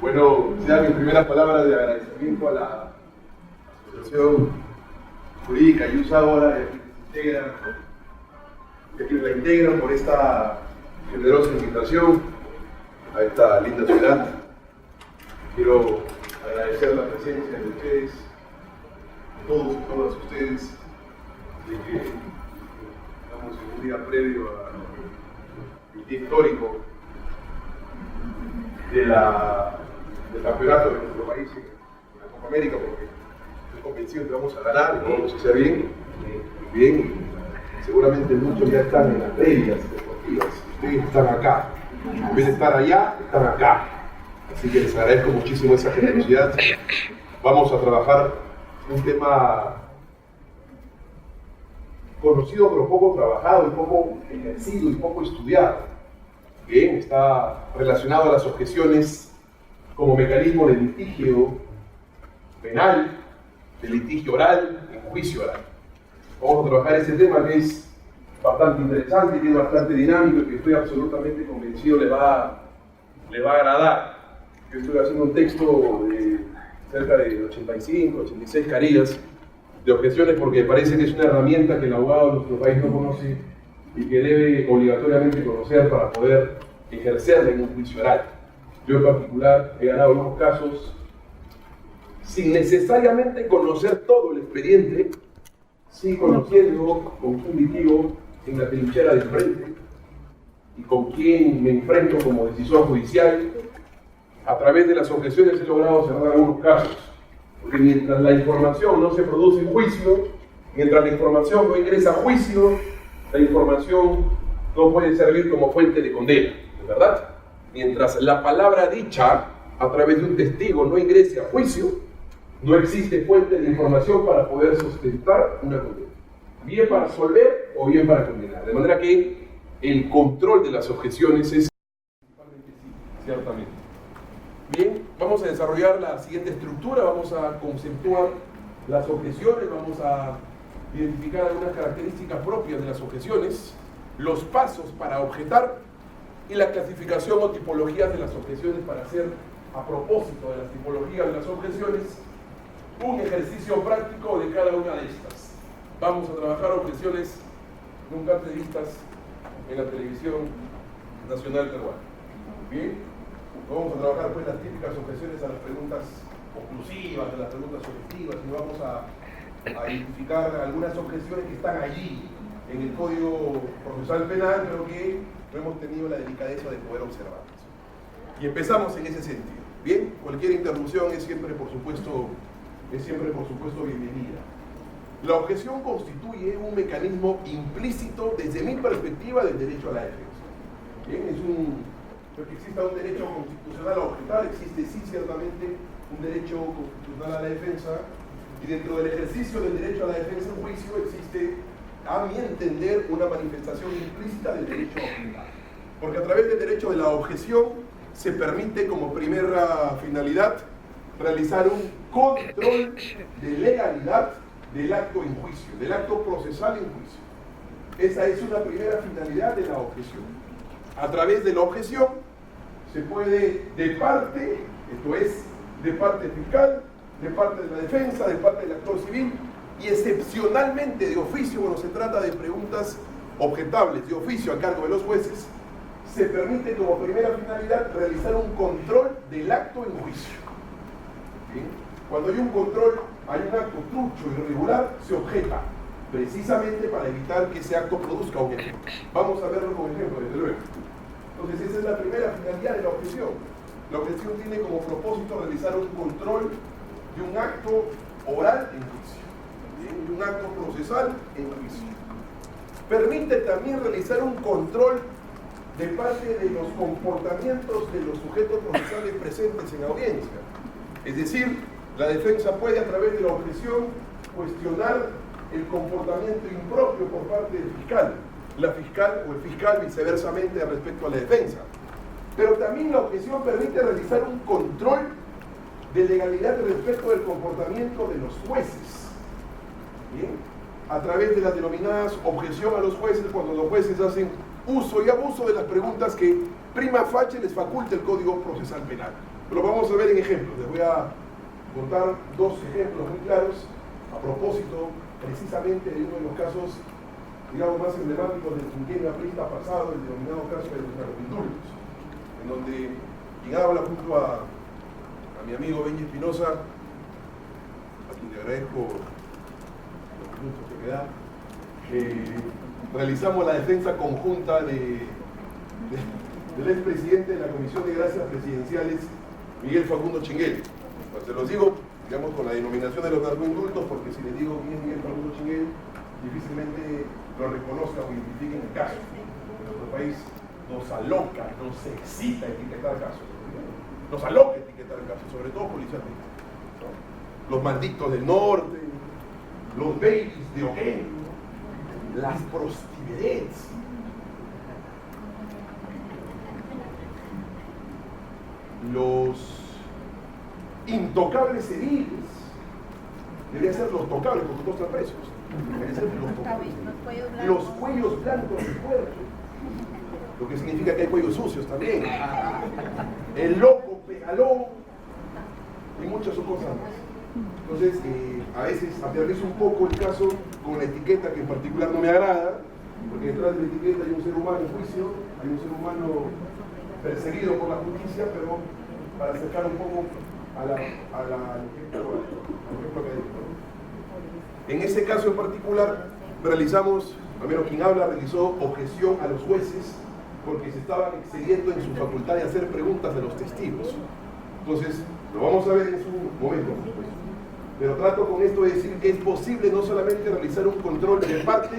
Bueno, sea mi primera palabra de agradecimiento a la Asociación Jurídica Yusagora de que la integran por esta generosa invitación a esta linda ciudad. Quiero agradecer la presencia de ustedes, todos y todas ustedes, de que estamos en un día previo al día histórico del campeonato de nuestro país en la Copa América, porque estoy convencido que vamos a ganar, que vamos a hacer bien. Seguramente muchos ya están en las previas deportivas, ustedes están acá, en vez de estar allá, están acá. Así que les agradezco muchísimo esa generosidad. Vamos a trabajar un tema conocido pero poco trabajado, y poco ejercido y poco estudiado. Bien, está relacionado a las objeciones como mecanismo de litigio penal, de litigio oral, en juicio oral. Vamos a trabajar ese tema que es bastante interesante, que es bastante dinámico y que estoy absolutamente convencido le va a agradar. Yo estoy haciendo un texto de cerca de 85, 86 carillas de objeciones porque me parece que es una herramienta que el abogado de nuestro país no conoce y que debe obligatoriamente conocer para poder ejercerla en un juicio oral. Yo en particular he ganado algunos casos sin necesariamente conocer todo el expediente, sí conociendo con quién litigo en la trinchera del frente y con quién me enfrento como decisor judicial. A través de las objeciones he logrado cerrar algunos casos, porque mientras la información no se produce en juicio, mientras la información no ingresa a juicio, la información no puede servir como fuente de condena, ¿verdad? Mientras la palabra dicha a través de un testigo no ingrese a juicio, no existe fuente de información para poder sustentar una condena, bien para absolver o bien para condenar. De manera que el control de las objeciones es principalmente sí, ciertamente. Bien, vamos a desarrollar la siguiente estructura, vamos a conceptuar las objeciones, vamos a identificar algunas características propias de las objeciones, los pasos para objetar y la clasificación o tipologías de las objeciones para hacer, a propósito de las tipologías de las objeciones, un ejercicio práctico de cada una de estas. Vamos a trabajar objeciones nunca antes vistas en la televisión nacional peruana. Bien. Vamos a trabajar pues las típicas objeciones a las preguntas conclusivas, a las preguntas objetivas, y vamos a identificar algunas objeciones que están allí en el Código Procesal Penal, pero que no hemos tenido la delicadeza de poder observarlas. Y empezamos en ese sentido. Bien, cualquier interrupción es siempre por supuesto bienvenida. La objeción constituye un mecanismo implícito desde mi perspectiva del derecho a la defensa. Bien, porque exista un derecho constitucional a objetar, existe sí ciertamente un derecho constitucional a la defensa, y dentro del ejercicio del derecho a la defensa en juicio existe, a mi entender, una manifestación implícita del derecho a objetar. Porque a través del derecho de la objeción se permite como primera finalidad realizar un control de legalidad del acto en juicio, del acto procesal en juicio. Esa es una primera finalidad de la objeción. A través de la objeción se puede, de parte, esto es, de parte fiscal, de parte de la defensa, de parte del actor civil, y excepcionalmente de oficio, cuando se trata de preguntas objetables de oficio a cargo de los jueces, se permite como primera finalidad realizar un control del acto en juicio. ¿Bien? Cuando hay un control, hay un acto trucho, irregular, se objeta, precisamente para evitar que ese acto produzca un efecto. Vamos a verlo con ejemplo, desde luego. Entonces esa es la primera finalidad de la objeción. La objeción tiene como propósito realizar un control de un acto oral en juicio, ¿bien? De un acto procesal en juicio. Permite también realizar un control de parte de los comportamientos de los sujetos procesales presentes en audiencia. Es decir, la defensa puede a través de la objeción cuestionar el comportamiento impropio por parte del fiscal, la fiscal o el fiscal viceversamente respecto a la defensa. Pero también la objeción permite realizar un control de legalidad respecto del comportamiento de los jueces. ¿Bien? A través de las denominadas objeción a los jueces, cuando los jueces hacen uso y abuso de las preguntas que prima facie les faculta el Código Procesal Penal. Pero vamos a ver en ejemplos. Les voy a contar dos ejemplos muy claros a propósito precisamente de uno de los casos, digamos, más emblemáticos del quinquenio aprista pasado, el denominado caso de los narcoindultos, en donde quien habla junto a mi amigo Benji Espinosa, a quien le agradezco los minutos que me da, realizamos la defensa conjunta del expresidente de la Comisión de Gracias Presidenciales, Miguel Facundo Chinguel. Pues se los digo, digamos, con la denominación de los narcoindultos, porque si les digo quién es Miguel Facundo Chinguel, difícilmente lo reconozcan o identifiquen el caso. En nuestro país nos aloca, nos excita etiquetar casos. Nos aloca etiquetar casos, sobre todo policialmente, ¿no? Los malditos del norte, los babies de Oquendo, las prostivedades, los intocables ediles, deberían ser los tocables porque todos están presos, deberían ser los tocables, los cuellos blancos del pueblo, lo que significa que hay cuellos sucios también, el loco pegalón y muchas cosas más. Entonces, a veces aterrizo un poco el caso con la etiqueta que en particular no me agrada, porque detrás de la etiqueta hay un ser humano en juicio, hay un ser humano perseguido por la justicia, pero para acercar un poco al ejemplo académico. En ese caso en particular, realizamos, al menos quien habla, realizó objeción a los jueces porque se estaban excediendo en su facultad de hacer preguntas a los testigos. Entonces, lo vamos a ver en su momento, por supuesto. Pero trato con esto de decir que es posible no solamente realizar un control de parte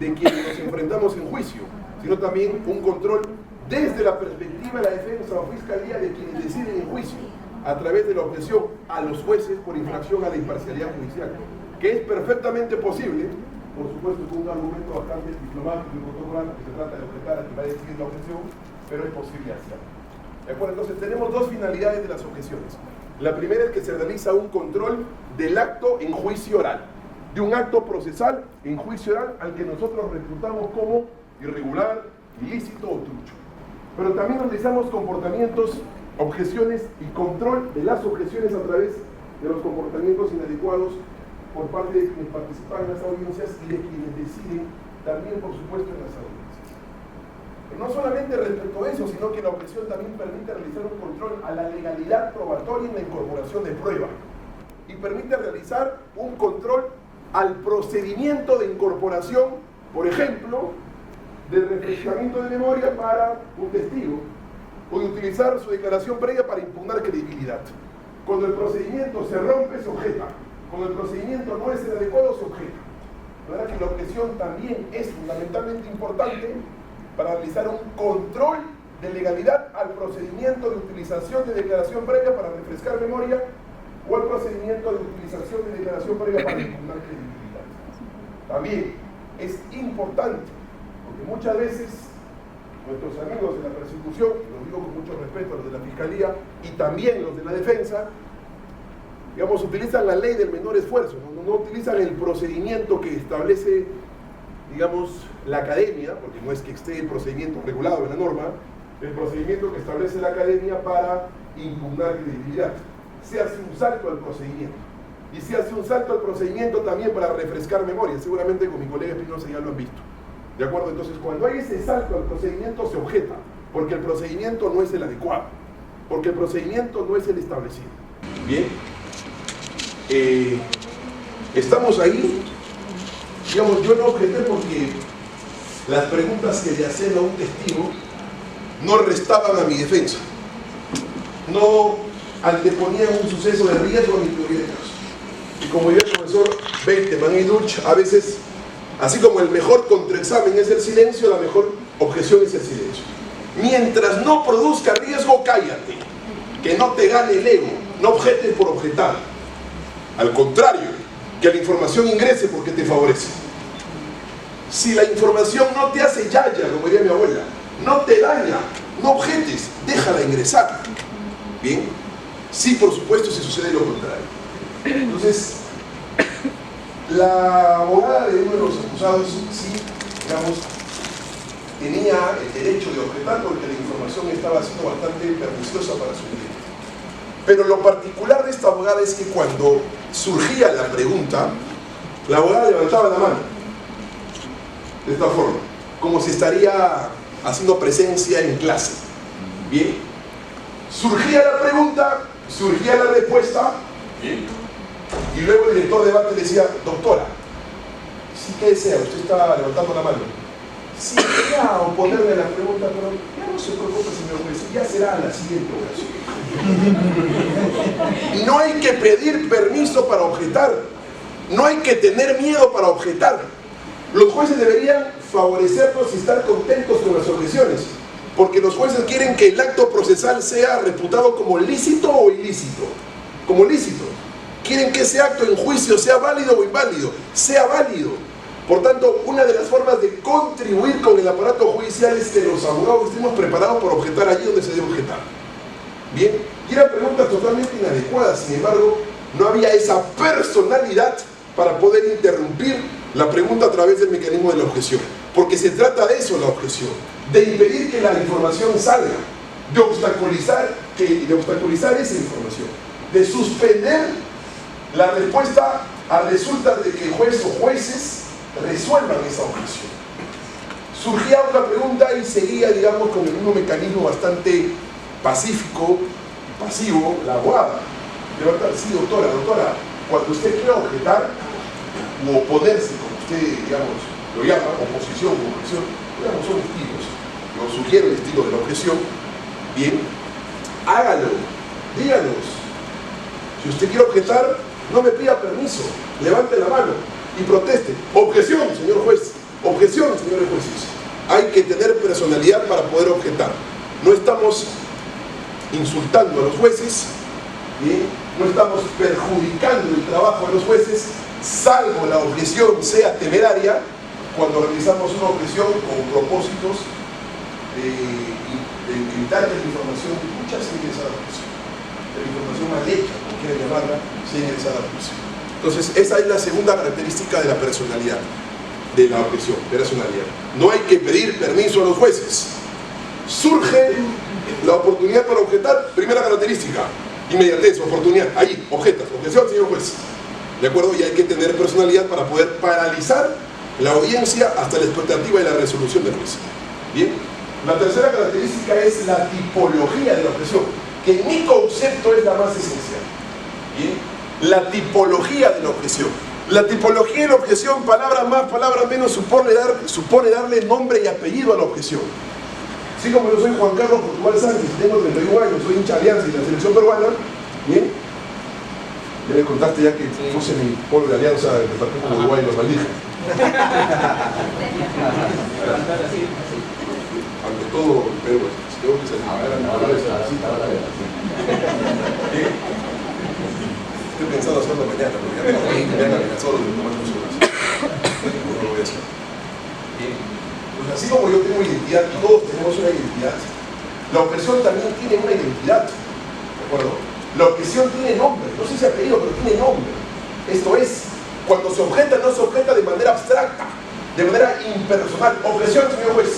de quienes nos enfrentamos en juicio, sino también un control desde la perspectiva de la defensa o fiscalía de quienes deciden en juicio, a través de la objeción a los jueces por infracción a la imparcialidad judicial, que es perfectamente posible, por supuesto con un argumento bastante diplomático y protocolar, que se trata de objetar a quien va a decidir la objeción, pero es posible hacerlo. ¿De acuerdo? Entonces tenemos dos finalidades de las objeciones. La primera es que se realiza un control del acto en juicio oral, de un acto procesal en juicio oral al que nosotros reputamos como irregular, ilícito o trucho. Pero también realizamos comportamientos, objeciones y control de las objeciones a través de los comportamientos inadecuados por parte de quienes participan en las audiencias y de quienes deciden también, por supuesto, en las audiencias. Pero no solamente respecto a eso, sino que la objeción también permite realizar un control a la legalidad probatoria en la incorporación de prueba y permite realizar un control al procedimiento de incorporación, por ejemplo, del refrescamiento de memoria para un testigo o de utilizar su declaración previa para impugnar credibilidad. Cuando el procedimiento se rompe, se objeta. Cuando el procedimiento no es el adecuado, se objeta. La verdad que la objeción también es fundamentalmente importante para realizar un control de legalidad al procedimiento de utilización de declaración previa para refrescar memoria o al procedimiento de utilización de declaración previa para impugnar credibilidad. También es importante, porque muchas veces nuestros amigos de la persecución, y lo digo con mucho respeto a los de la Fiscalía y también los de la Defensa, digamos, utilizan la ley del menor esfuerzo, no utilizan el procedimiento que establece, digamos, la academia, porque no es que esté el procedimiento regulado en la norma, el procedimiento que establece la academia para impugnar credibilidad. Se hace un salto al procedimiento. Y se hace un salto al procedimiento también para refrescar memoria. Seguramente con mi colega Espinosa ya lo han visto. ¿De acuerdo? Entonces, cuando hay ese salto al procedimiento, se objeta, porque el procedimiento no es el adecuado, porque el procedimiento no es el establecido. Bien. Estamos ahí. Digamos, yo no objeté porque las preguntas que le hacían a un testigo no restaban a mi defensa, no anteponían un suceso de riesgo a mi teoría de caso. Y como diría el profesor Belteman y Dulce, a veces, así como el mejor contraexamen es el silencio, la mejor objeción es el silencio. Mientras no produzca riesgo, cállate, que no te gane el ego, no objetes por objetar. Al contrario, que la información ingrese porque te favorece. Si la información no te hace yaya, como diría mi abuela, no te daña, no objetes, déjala ingresar. Bien, sí, por supuesto, si sucede lo contrario. Entonces, la abogada de uno de los acusados, sí, digamos, tenía el derecho de objetar porque la información estaba siendo bastante perniciosa para su cliente. Pero lo particular de esta abogada es que cuando surgía la pregunta, la abogada levantaba la mano, de esta forma, como si estaría haciendo presencia en clase. Bien, surgía la pregunta, surgía la respuesta, bien, y luego el director de debate le decía: doctora, ¿sí qué desea? Usted está levantando la mano. Sí, quería oponerme a la pregunta, pero ya no se preocupe, señor juez, ya será la siguiente ocasión. No hay que pedir permiso para objetar, no hay que tener miedo para objetar. Los jueces deberían favorecernos y estar contentos con las objeciones, porque los jueces quieren que el acto procesal sea reputado como lícito o ilícito. Como lícito. Quieren que ese acto en juicio sea válido o inválido, sea válido. Por tanto, una de las formas de contribuir con el aparato judicial es que los abogados estemos preparados para objetar allí donde se debe objetar. Bien, y eran preguntas totalmente inadecuadas, sin embargo, no había esa personalidad para poder interrumpir la pregunta a través del mecanismo de la objeción. Porque se trata de eso, la objeción, de impedir que la información salga, de obstaculizar esa información, de suspender la respuesta a resultas de que el juez o jueces resuelvan esa objeción. Surgía otra pregunta y seguía, digamos, con el mismo mecanismo bastante pacífico y pasivo, la abogada. Sí, doctora, cuando usted quiera objetar o oponerse, como usted, digamos, lo llama, oposición o objeción, digamos, son estilos. Yo sugiero el estilo de la objeción. Bien, hágalo, díganos. Si usted quiere objetar, no me pida permiso, levante la mano y proteste. Objeción, señor juez. Objeción, señores jueces. Hay que tener personalidad para poder objetar. No estamos insultando a los jueces, ¿bien? No estamos perjudicando el trabajo de los jueces, salvo la objeción sea temeraria, cuando realizamos una objeción con propósitos de evitar que la información mucha sea ingresada a la juicio. La información mal hecha, como quieran llamarla, sea ingresada a la juicio. Entonces, esa es la segunda característica de la personalidad, de la objeción, personalidad. No hay que pedir permiso a los jueces. Surge la oportunidad para objetar, primera característica, inmediatez, oportunidad, ahí, objetas, objeción, señor juez. ¿De acuerdo? Y hay que tener personalidad para poder paralizar la audiencia hasta la expectativa de la resolución del juez. Bien. La tercera característica es la tipología de la objeción, que en mi concepto es la más esencial. Bien. La tipología de la objeción. La tipología de la objeción, palabra más, palabra menos, supone darle nombre y apellido a la objeción. Así como yo soy Juan Carlos Portugal Sánchez, tengo 31 años, soy hincha de Alianza y de la selección peruana, bien, ya le contaste ya que puse mi polo de Alianza del departamento de Uruguay y los maldije. Ante todo, pero tengo que salir. Estoy pensando hacerlo mañana, porque ya me cansado de tomar muchas horas. No lo voy a hacer. Pues así como yo tengo identidad, todos tenemos una identidad, la objeción también tiene una identidad. ¿De acuerdo? La objeción tiene nombre, no sé si apellido, pero tiene nombre. Esto es, cuando se objeta, no se objeta de manera abstracta, de manera impersonal. Objeción, señor juez.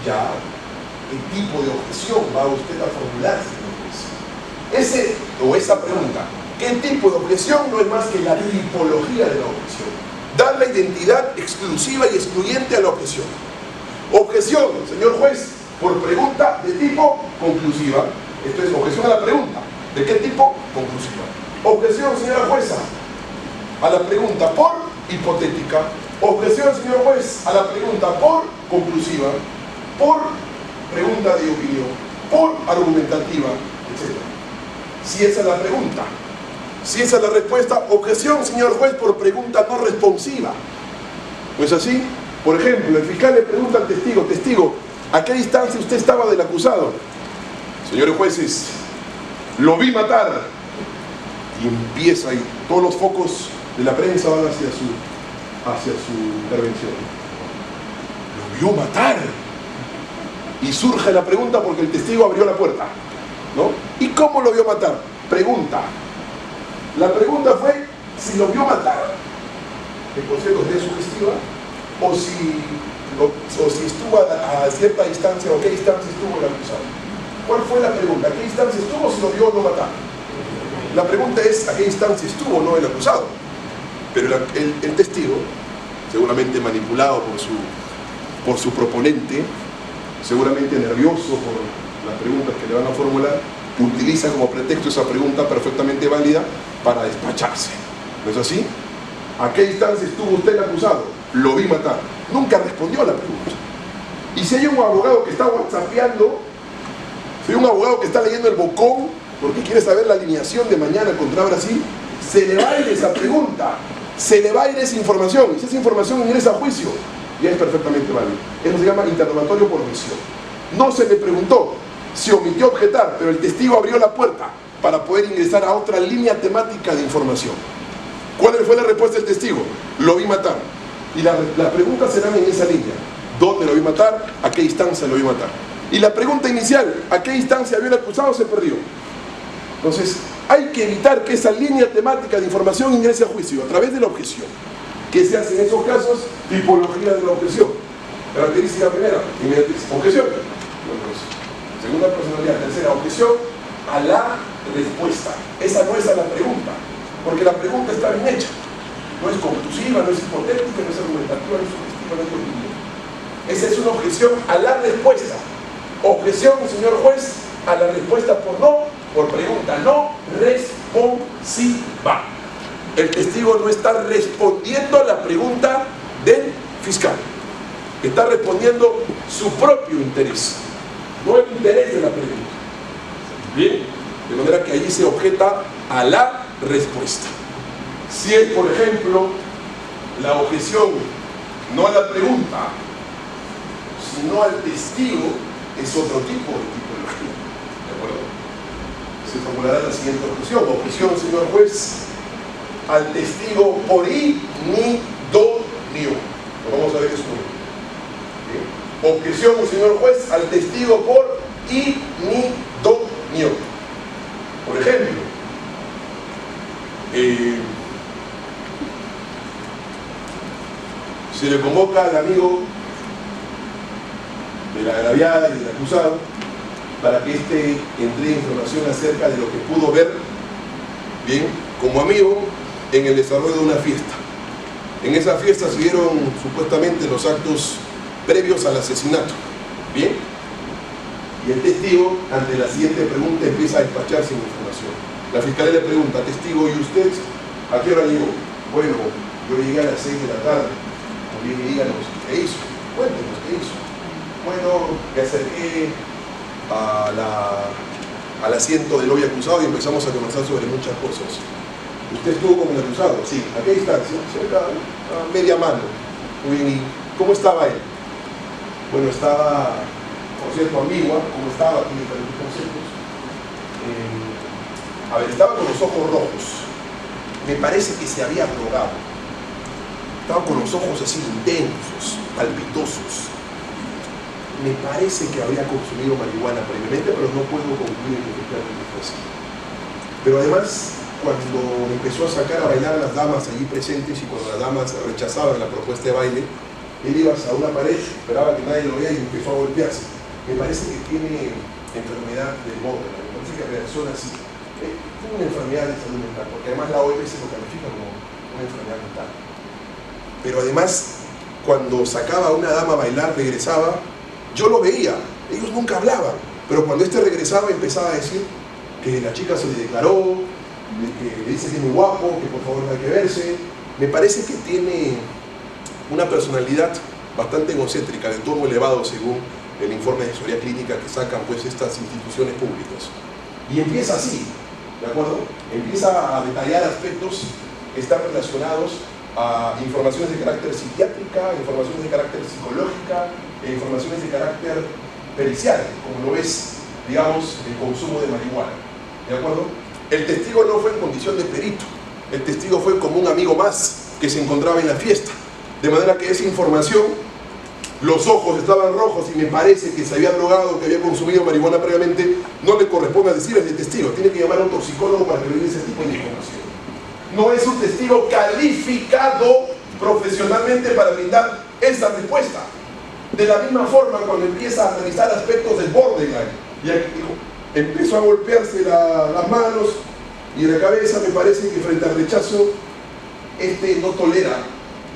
Ya, ¿qué tipo de objeción va usted a formular, señor juez? Ese o esa pregunta, ¿qué tipo de objeción? No es más que la tipología de la objeción. Dar la identidad exclusiva y excluyente a la objeción. Objeción, señor juez, por pregunta de tipo conclusiva. Esto es objeción a la pregunta. ¿De qué tipo? Conclusiva. Objeción, señora jueza, a la pregunta por hipotética. Objeción, señor juez, a la pregunta por conclusiva, por pregunta de opinión, por argumentativa, etc. Si esa es la pregunta, si esa es la respuesta, objeción, señor juez, por pregunta no responsiva. Pues así, por ejemplo, el fiscal le pregunta al testigo: testigo, ¿a qué distancia usted estaba del acusado? Señores jueces, lo vi matar. Y empieza ahí, todos los focos de la prensa van hacia su intervención. Lo vio matar. Y surge la pregunta porque el testigo abrió la puerta, ¿no? ¿Y cómo lo vio matar? Pregunta. La pregunta fue si lo vio matar, que por cierto es sugestiva, o si estuvo a cierta distancia, o a qué distancia estuvo el acusado. ¿Cuál fue la pregunta? ¿A qué distancia estuvo si lo vio o no matar? La pregunta es, ¿a qué distancia estuvo o no el acusado? Pero el testigo, seguramente manipulado por su proponente, seguramente nervioso por las preguntas que le van a formular, utiliza como pretexto esa pregunta perfectamente válida para despacharse. ¿No es así? ¿A qué distancia estuvo usted el acusado? Lo vi matar. Nunca respondió a la pregunta. Y si hay un abogado que está whatsappeando, si hay un abogado que está leyendo el bocón porque quiere saber la alineación de mañana contra Brasil, se le va a ir esa pregunta, se le va a ir esa información, y si esa información ingresa a juicio, ya es perfectamente válido. Eso se llama interrogatorio por omisión. No se le preguntó, se omitió objetar, pero el testigo abrió la puerta para poder ingresar a otra línea temática de información. ¿Cuál fue la respuesta del testigo? Lo vi matar. Y las preguntas serán en esa línea. ¿Dónde lo vi matar? ¿A qué distancia lo vi matar? Y la pregunta inicial, ¿a qué distancia vio el acusado? Se perdió. Entonces, hay que evitar que esa línea temática de información ingrese a juicio a través de la objeción. ¿Qué se hace en esos casos? Tipología de la objeción. Característica primera, objeción. Segunda personalidad, tercera, objeción a la respuesta. Esa no es a la pregunta, porque la pregunta está bien hecha. No es conclusiva, no es hipotética, no es argumentativa, no es sugestiva, no es continua. Esa es una objeción a la respuesta. Objeción, señor juez, a la respuesta por no, por pregunta no responsiva. El testigo no está respondiendo a la pregunta del fiscal. Está respondiendo su propio interés, no el interés de la pregunta. Bien, de manera que allí se objeta a la respuesta. Si es, por ejemplo, la objeción no a la pregunta, sino al testigo, es otro tipo de tipología. ¿De acuerdo? Se formulará la siguiente objeción. Objeción, señor juez, al testigo por idóneo. Vamos a ver qué es uno. Objeción, señor juez, al testigo por idóneo. Por ejemplo, se le convoca al amigo de la agraviada y del acusado para que éste entregue información acerca de lo que pudo ver, bien, como amigo en el desarrollo de una fiesta. En esa fiesta se dieron supuestamente los actos previos al asesinato. Bien, y el testigo, ante la siguiente pregunta, empieza a despachar sin información. La fiscalía le pregunta, testigo, ¿y usted a qué hora llegó? Bueno, yo llegué a las 6 de la tarde. Muy bien, díganos, ¿qué hizo? Cuéntenos, ¿qué hizo? Bueno, me acerqué al asiento del hoy acusado y empezamos a conversar sobre muchas cosas. ¿Usted estuvo con el acusado? Sí. ¿A qué distancia? Cerca, a media mano. Muy bien, ¿y cómo estaba él? Bueno, estaba, por cierto, ambigua, como estaba aquí en diferentes conceptos. A ver, estaba con los ojos rojos. Me parece que se había drogado. Estaba con los ojos así intensos, palpitosos. Me parece que había consumido marihuana previamente, pero no puedo concluir que efectivamente fue así. Pero además, cuando empezó a sacar a bailar a las damas allí presentes y cuando las damas rechazaban la propuesta de baile, él iba a una pared, esperaba que nadie lo vea y empezó a golpearse. Me parece que tiene enfermedad del Borderline, me parece que reacciona así. Tiene una enfermedad de salud mental, porque además la OMS lo califica como una enfermedad mental. Pero además, cuando sacaba a una dama a bailar, regresaba, yo lo veía, ellos nunca hablaban, pero cuando este regresaba empezaba a decir que la chica se le declaró, que le dice que es muy guapo, que por favor no hay que verse. Me parece que tiene una personalidad bastante egocéntrica, de tono elevado según el informe de historia clínica que sacan pues estas instituciones públicas. Y empieza así, ¿de acuerdo? Empieza a detallar aspectos que están relacionados a informaciones de carácter psiquiátrica, informaciones de carácter psicológica, e informaciones de carácter pericial, como lo es, digamos, el consumo de marihuana. ¿De acuerdo? El testigo no fue en condición de perito, el testigo fue como un amigo más que se encontraba en la fiesta. De manera que esa información, los ojos estaban rojos y me parece que se había drogado, que había consumido marihuana previamente, no le corresponde a decir al testigo, tiene que llamar a un toxicólogo para que le dé ese tipo de información. No es un testigo calificado profesionalmente para brindar esa respuesta. De la misma forma, cuando empieza a analizar aspectos del borderline, Y aquí dijo, empezó a golpearse las manos y la cabeza. Me parece que frente al rechazo, no tolera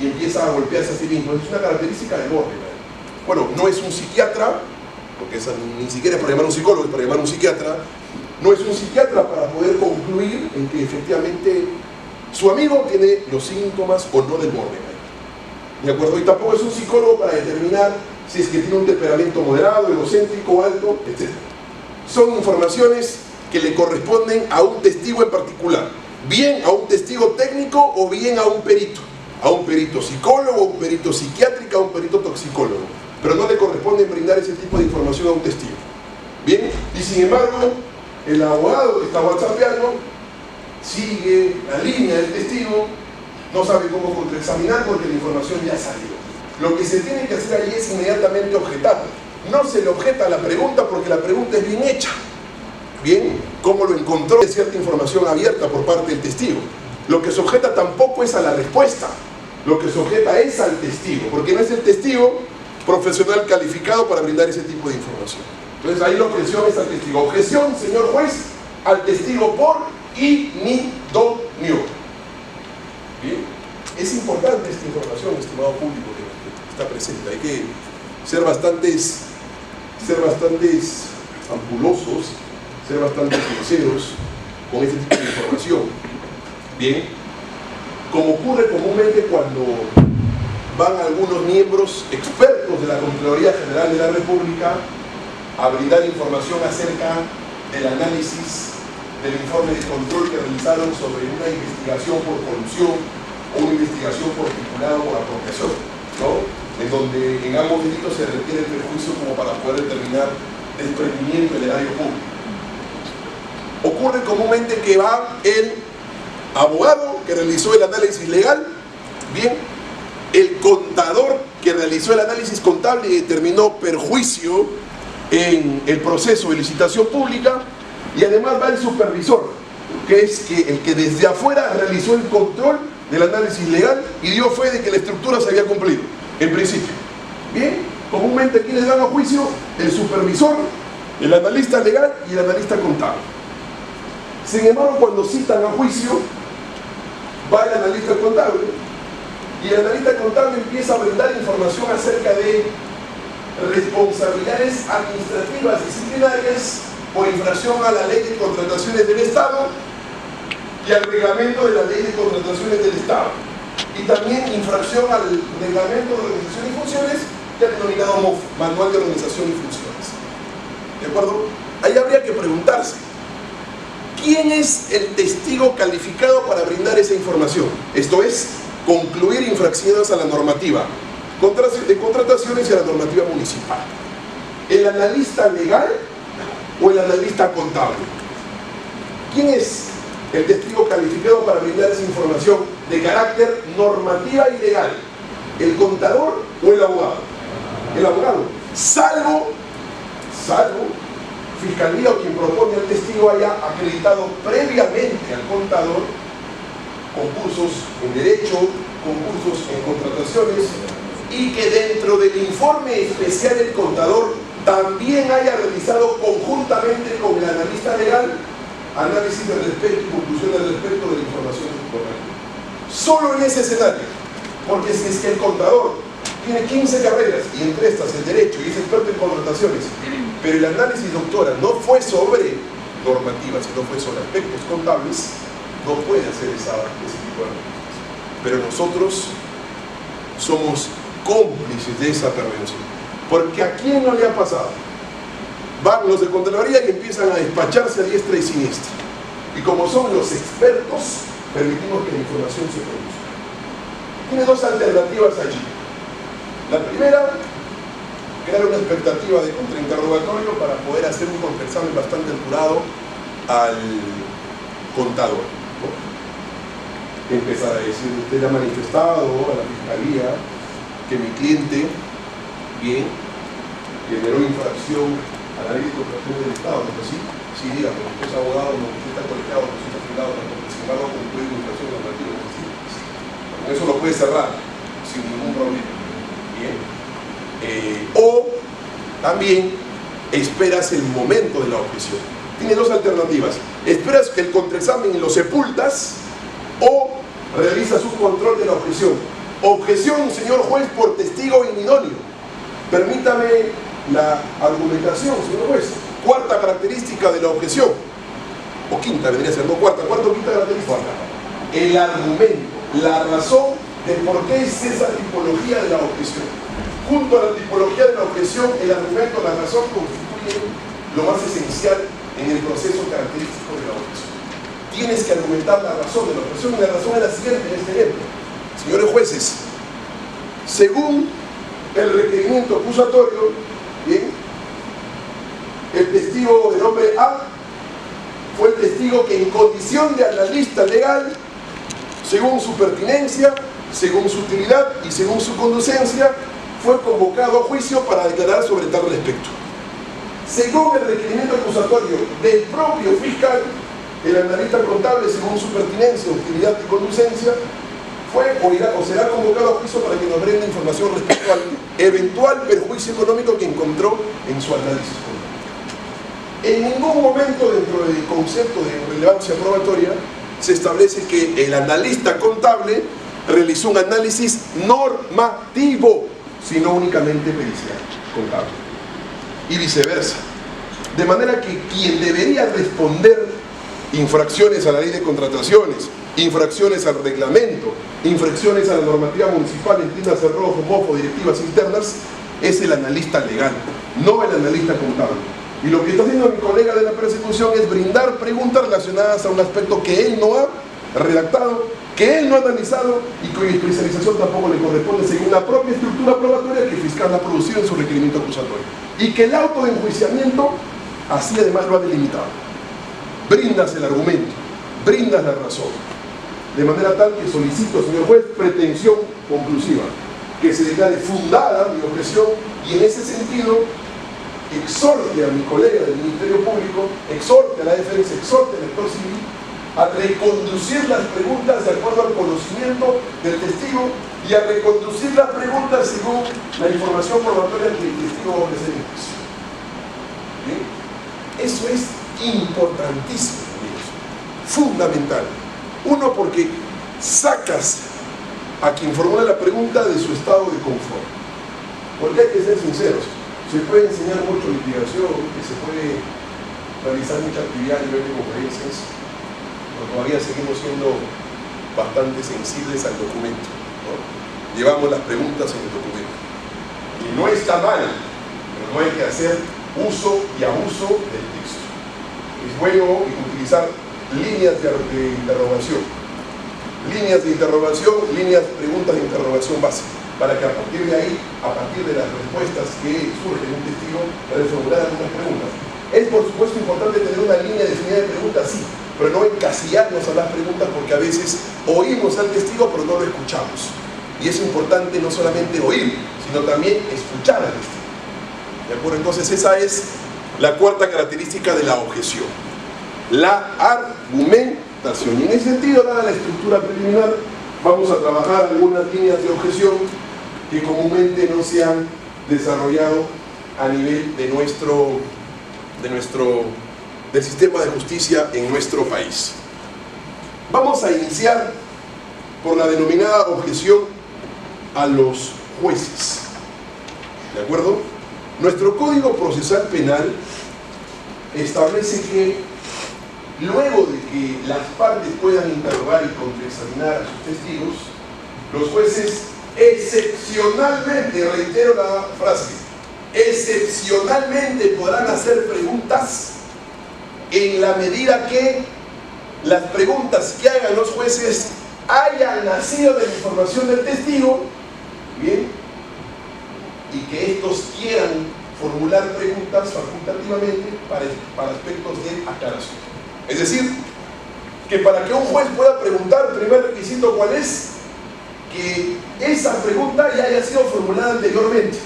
y empieza a golpearse a sí mismo. Es una característica del borde. Bueno, no es un psiquiatra, porque ni siquiera es para llamar a un psicólogo, es para llamar a un psiquiatra. No es un psiquiatra para poder concluir en que efectivamente su amigo tiene los síntomas o no del borde. ¿De acuerdo? Y tampoco es un psicólogo para determinar si es que tiene un temperamento moderado, egocéntrico, alto, etc. Son informaciones que le corresponden a un testigo en particular, bien a un testigo técnico o bien a un perito psicólogo, a un perito psiquiátrico, a un perito toxicólogo, pero no le corresponde brindar ese tipo de información a un testigo. Bien, y sin embargo, el abogado que está whatsappeando sigue la línea del testigo, no sabe cómo contraexaminar porque la información ya salió. Lo que se tiene que hacer allí es inmediatamente objetar. No se le objeta la pregunta porque la pregunta es bien hecha. Bien, ¿cómo lo encontró? Es cierta información abierta por parte del testigo. Lo que se objeta tampoco es a la respuesta. Lo que se objeta es al testigo, porque no es el testigo profesional calificado para brindar ese tipo de información. Entonces ahí la objeción es al testigo. Objeción, señor juez, al testigo por inidóneo. Bien, es importante esta información, estimado público que está presente. Hay que ser bastantes ampulosos, ser bastante sinceros con este tipo de información. Bien, como ocurre comúnmente cuando van algunos miembros expertos de la Contraloría General de la República a brindar información acerca del análisis del informe de control que realizaron sobre una investigación por corrupción o una investigación por peculado o apropiación, ¿no? En donde en ambos delitos se requiere el perjuicio como para poder determinar desprendimiento del erario público. Ocurre comúnmente que va el abogado que realizó el análisis legal, bien, el contador que realizó el análisis contable y determinó perjuicio en el proceso de licitación pública, y además va el supervisor, que es el que desde afuera realizó el control del análisis legal y dio fe de que la estructura se había cumplido, en principio. Bien, comúnmente quienes dan a juicio, el supervisor, el analista legal y el analista contable. Sin embargo, cuando citan a juicio, va el analista contable, y el analista contable empieza a brindar información acerca de responsabilidades administrativas disciplinarias por infracción a la ley de contrataciones del Estado y al reglamento de la ley de contrataciones del Estado, y también infracción al reglamento de organización y funciones, ya denominado MOF, Manual de Organización y Funciones. ¿De acuerdo? Ahí habría que preguntarse, ¿quién es el testigo calificado para brindar esa información? Esto es, concluir infracciones a la normativa de contrataciones y a la normativa municipal. ¿El analista legal o el analista contable? ¿Quién es el testigo calificado para brindar esa información de carácter normativa y legal? ¿El contador o el abogado? El abogado, salvo Fiscalía o quien propone al testigo haya acreditado previamente al contador concursos en derecho, concursos en contrataciones, y que dentro del informe especial del contador también haya realizado conjuntamente con el analista legal análisis de respecto y conclusiones al respecto de la información correcta. Solo en ese escenario, porque si es que el contador tiene 15 carreras y entre estas el derecho y es experto en contrataciones, pero el análisis doctora no fue sobre normativa, sino fue sobre aspectos contables, no puede hacer ese tipo de análisis. Pero nosotros somos cómplices de esa pervención, porque ¿a quién no le ha pasado? Van los de Contraloría y empiezan a despacharse a diestra y siniestra, y como son los expertos, permitimos que la información se produzca. Tiene dos alternativas allí. La primera, crear una expectativa de contrainterrogatorio para poder hacer un contraexamen bastante apurado al contador, ¿no? Empezar a decir, usted ha manifestado a la Fiscalía que mi cliente, bien, generó infracción a la ley de contrataciones del Estado. Entonces sí, dígame, usted es abogado, no, usted está colegiado, no está afiliado, porque sin embargo concluye una infracción normativa. Con eso lo puede cerrar sin ningún problema. Bien. O también esperas el momento de la objeción. Tienes dos alternativas: esperas que el contraexamen lo sepultas o realizas un control de la objeción. Objeción, señor juez, por testigo inidóneo. Permítame la argumentación, señor juez. Cuarta característica de la objeción, o quinta vendría a ser, no cuarta o quinta característica. El argumento, la razón de por qué es esa tipología de la objeción. Junto a la tipología de la objeción, el argumento, la razón constituyen lo más esencial en el proceso característico de la objeción. Tienes que argumentar la razón de la objeción, y la razón es la siguiente en este ejemplo. Señores jueces, según el requerimiento acusatorio, bien, el testigo de nombre A fue el testigo que en condición de analista legal, según su pertinencia, según su utilidad y según su conducencia, fue convocado a juicio para declarar sobre tal respecto. Según el requerimiento acusatorio del propio fiscal, el analista contable, según su pertinencia, utilidad y conducencia, fue o será convocado a juicio para que nos brinde información respecto al eventual perjuicio económico que encontró en su análisis. En ningún momento dentro del concepto de relevancia probatoria se establece que el analista contable realizó un análisis normativo, sino únicamente pericial, contable. Y viceversa. De manera que quien debería responder infracciones a la ley de contrataciones, infracciones al reglamento, infracciones a la normativa municipal, entiéndase rojo, mofo, directivas internas, es el analista legal, no el analista contable. Y lo que está haciendo mi colega de la persecución es brindar preguntas relacionadas a un aspecto que él no ha redactado, que él no ha analizado y cuya especialización tampoco le corresponde según la propia estructura probatoria que el fiscal ha producido en su requerimiento acusatorio. Y que el auto de enjuiciamiento así además lo ha delimitado. Brindas el argumento, brindas la razón. De manera tal que solicito, señor juez, pretensión conclusiva, que se declare fundada mi objeción y en ese sentido exhorte a mi colega del Ministerio Público, exhorte a la defensa, exhorte al actor civil a reconducir las preguntas de acuerdo al conocimiento del testigo y a reconducir las preguntas según la información probatoria que el testigo va a ofrecer en juicio. ¿Bien? Eso es importantísimo, amigos, fundamental. Uno, porque sacas a quien formula la pregunta de su estado de confort. Porque hay que ser sinceros, se puede enseñar mucho litigación, que se puede realizar mucha actividad a nivel de conferencias, pero todavía seguimos siendo bastante sensibles al documento, ¿no? Llevamos las preguntas en el documento. Y no está mal, pero no hay que hacer uso y abuso del texto. Es bueno utilizar líneas de interrogación, líneas, preguntas de interrogación básica, para que a partir de ahí, a partir de las respuestas que surgen de un testigo, reformular algunas preguntas. Es por supuesto importante tener una línea definida de preguntas, sí, pero no encasillarnos a las preguntas, porque a veces oímos al testigo pero no lo escuchamos. Y es importante no solamente oír, sino también escuchar al testigo. ¿De acuerdo? Entonces esa es la cuarta característica de la objeción, la argumentación. Y en ese sentido, dada la estructura preliminar, vamos a trabajar algunas líneas de objeción que comúnmente no se han desarrollado a nivel del sistema de justicia en nuestro país. Vamos a iniciar por la denominada objeción a los jueces. ¿De acuerdo? Nuestro Código Procesal Penal establece que luego de que las partes puedan interrogar y contraexaminar a sus testigos, los jueces excepcionalmente, reitero la frase, excepcionalmente podrán hacer preguntas en la medida que las preguntas que hagan los jueces hayan nacido de la información del testigo, bien, y que estos quieran formular preguntas facultativamente para aspectos de aclaración. Es decir, que para que un juez pueda preguntar, el primer requisito ¿cuál es? Que esa pregunta ya haya sido formulada anteriormente,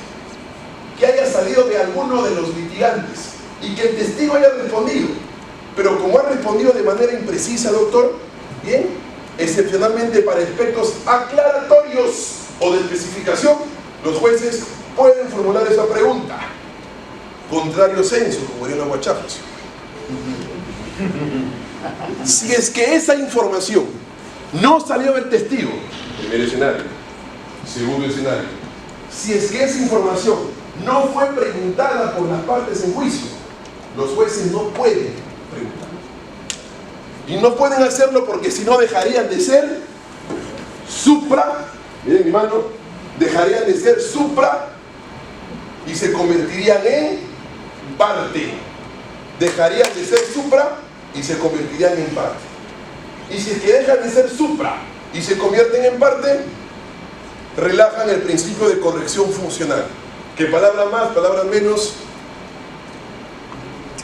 que haya salido de alguno de los litigantes y que el testigo haya respondido. Pero como ha respondido de manera imprecisa, doctor, bien, excepcionalmente para aspectos aclaratorios o de especificación, los jueces pueden formular esa pregunta. contrario censo, como dirían los guachafos. Si es que esa información no salió del testigo, primer escenario, segundo escenario, si es que esa información no fue preguntada por las partes en juicio, los jueces no pueden preguntar. Y no pueden hacerlo porque si no dejarían de ser supra, miren mi mano, dejarían de ser supra y se convertirían en parte. Dejarían de ser supra y se convertirían en parte. Y si es que dejan de ser supra y se convierten en parte, relajan el principio de corrección funcional, que palabra más, palabra menos,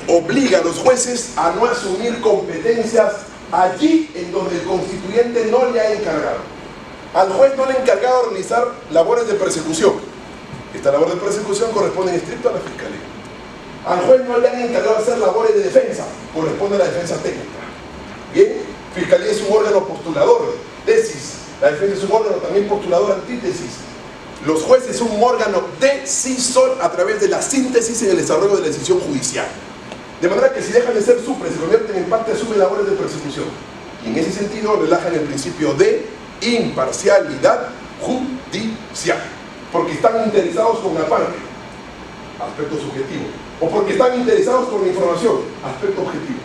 obliga a los jueces a no asumir competencias allí en donde el constituyente no le ha encargado. Al juez no le ha encargado realizar labores de persecución. Esta labor de persecución corresponde en estricto a la fiscalía. Al juez no le han encargado hacer labores de defensa, corresponde a la defensa técnica. Bien, fiscalía es un órgano postulador, tesis. La defensa es un órgano también postulador, antítesis. Los jueces son un órgano decisor a través de la síntesis en el desarrollo de la decisión judicial. De manera que si dejan de ser supra y se convierten en parte, asumen labores de persecución. Y en ese sentido relajan el principio de imparcialidad judicial. Porque están interesados con la parte, aspecto subjetivo. O porque están interesados con la información, aspecto objetivo.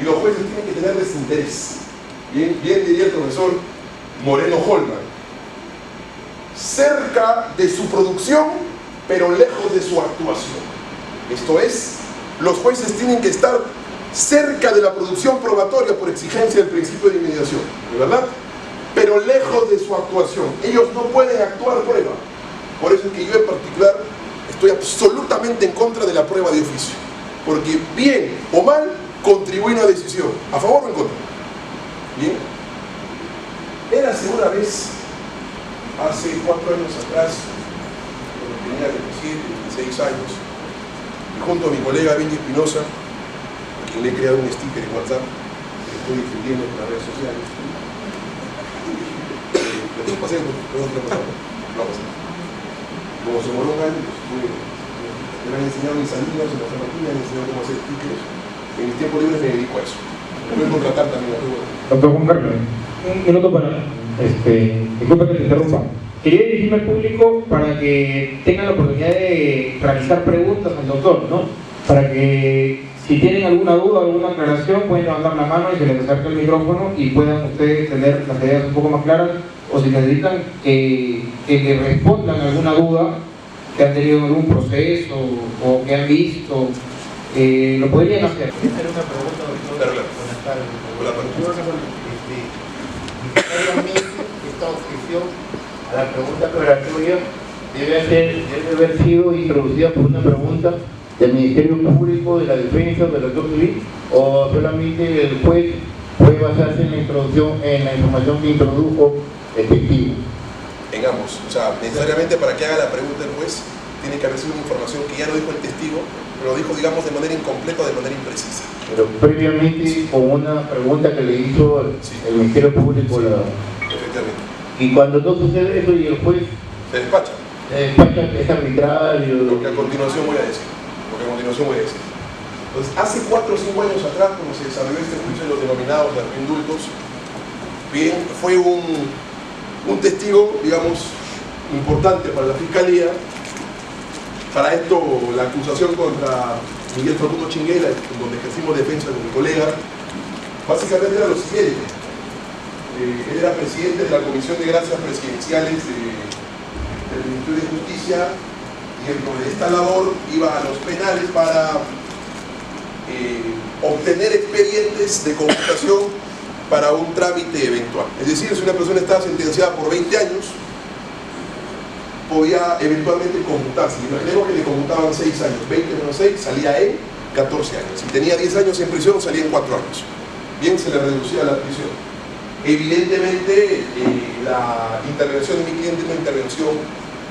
Y los jueces tienen que tener desinterés. Bien diría el profesor Moreno Holman. Cerca de su producción, pero lejos de su actuación. Esto es, los jueces tienen que estar cerca de la producción probatoria por exigencia del principio de inmediación, ¿verdad? Pero lejos de su actuación. Ellos no pueden actuar prueba. Por eso es que yo en particular estoy absolutamente en contra de la prueba de oficio. Porque bien o mal contribuye a una decisión. ¿A favor o en contra? Bien. Érase una vez, hace 4 años atrás, cuando tenía 27, 26 años, y junto a mi colega Benji Espinosa, a quien le he creado un sticker en WhatsApp, que estoy difundiendo en las redes sociales. Lo estoy pasando, como se moró un año, me han enseñado mis alumnos en la San me han enseñado cómo hacer stickers. En mis tiempos libres me dedico a eso. Me voy a contratar también a tu. Doctor Juan Carlos, un minuto para. Disculpe que te interrumpa. Quería dirigirme al público para que tengan la oportunidad de realizar preguntas al doctor, ¿no? Para que si tienen alguna duda, alguna aclaración, pueden levantar la mano y se les acerque el micrófono y puedan ustedes tener las ideas un poco más claras, o si necesitan que les respondan alguna duda que han tenido en algún proceso o que han visto, lo podrían hacer. Quiero hacer una pregunta, doctor. Buenas tardes. Esta objeción a la pregunta aclaratoria debe haber sido introducida por una pregunta del Ministerio Público, de la Defensa, del doctor civil, o solamente el juez puede basarse en la introducción, en la información que introdujo el testigo. En ambos, o sea, necesariamente para que haga la pregunta el juez tiene que haber sido una información que ya lo dijo el testigo, pero lo dijo, digamos, de manera incompleta, de manera imprecisa. Pero previamente con una pregunta que le hizo el Ministerio Público. Sí, efectivamente. Y cuando no sucede eso y el juez se despacha. Es arbitrario. Lo que a continuación voy a decir. Entonces, hace 4 o 5 años atrás, cuando se desarrolló este juicio de los denominados indultos, bien, fue un testigo, digamos, importante para la Fiscalía. Para esto, la acusación contra Miguel Facundo Chinguela, donde ejercimos defensa con mi colega, básicamente era lo siguiente. Él era presidente de la Comisión de Gracias Presidenciales del Ministerio de Justicia, y dentro de esta labor iba a los penales para obtener expedientes de computación para un trámite eventual. Es decir, si una persona estaba sentenciada por 20 años, podía eventualmente computarse. Imaginemos que le computaban 6 años, 20 menos 6 salía en 14 años. Si tenía 10 años en prisión, salía en 4 años. Bien, se le reducía la prisión. Evidentemente, la intervención de mi cliente es una intervención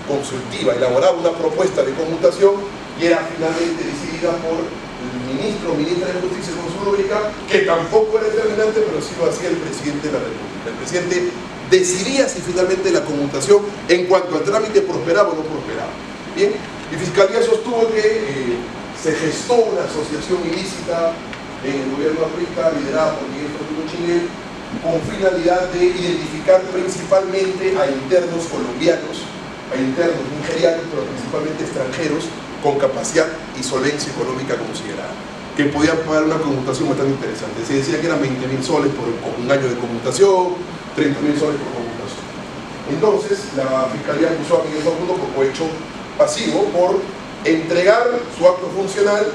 consultiva, elaboraba una propuesta de conmutación y era finalmente decidida por el ministro o ministra de Justicia con su rúbrica, que tampoco era determinante, pero sí lo hacía el presidente de la República. El presidente decidía si finalmente la conmutación en cuanto al trámite prosperaba o no prosperaba. Bien, y Fiscalía sostuvo que se gestó una asociación ilícita en el gobierno aprista liderada por Miguel Fortuno Chinguel con finalidad de identificar principalmente a internos colombianos, a internos nigerianos, pero principalmente extranjeros con capacidad y solvencia económica considerada, que podían pagar una conmutación bastante interesante. Se decía que eran 20.000 soles por un año de conmutación, 30.000 soles por conmutación. Entonces, la Fiscalía acusó a Miguel Fortuno por cohecho pasivo, por entregar su acto funcional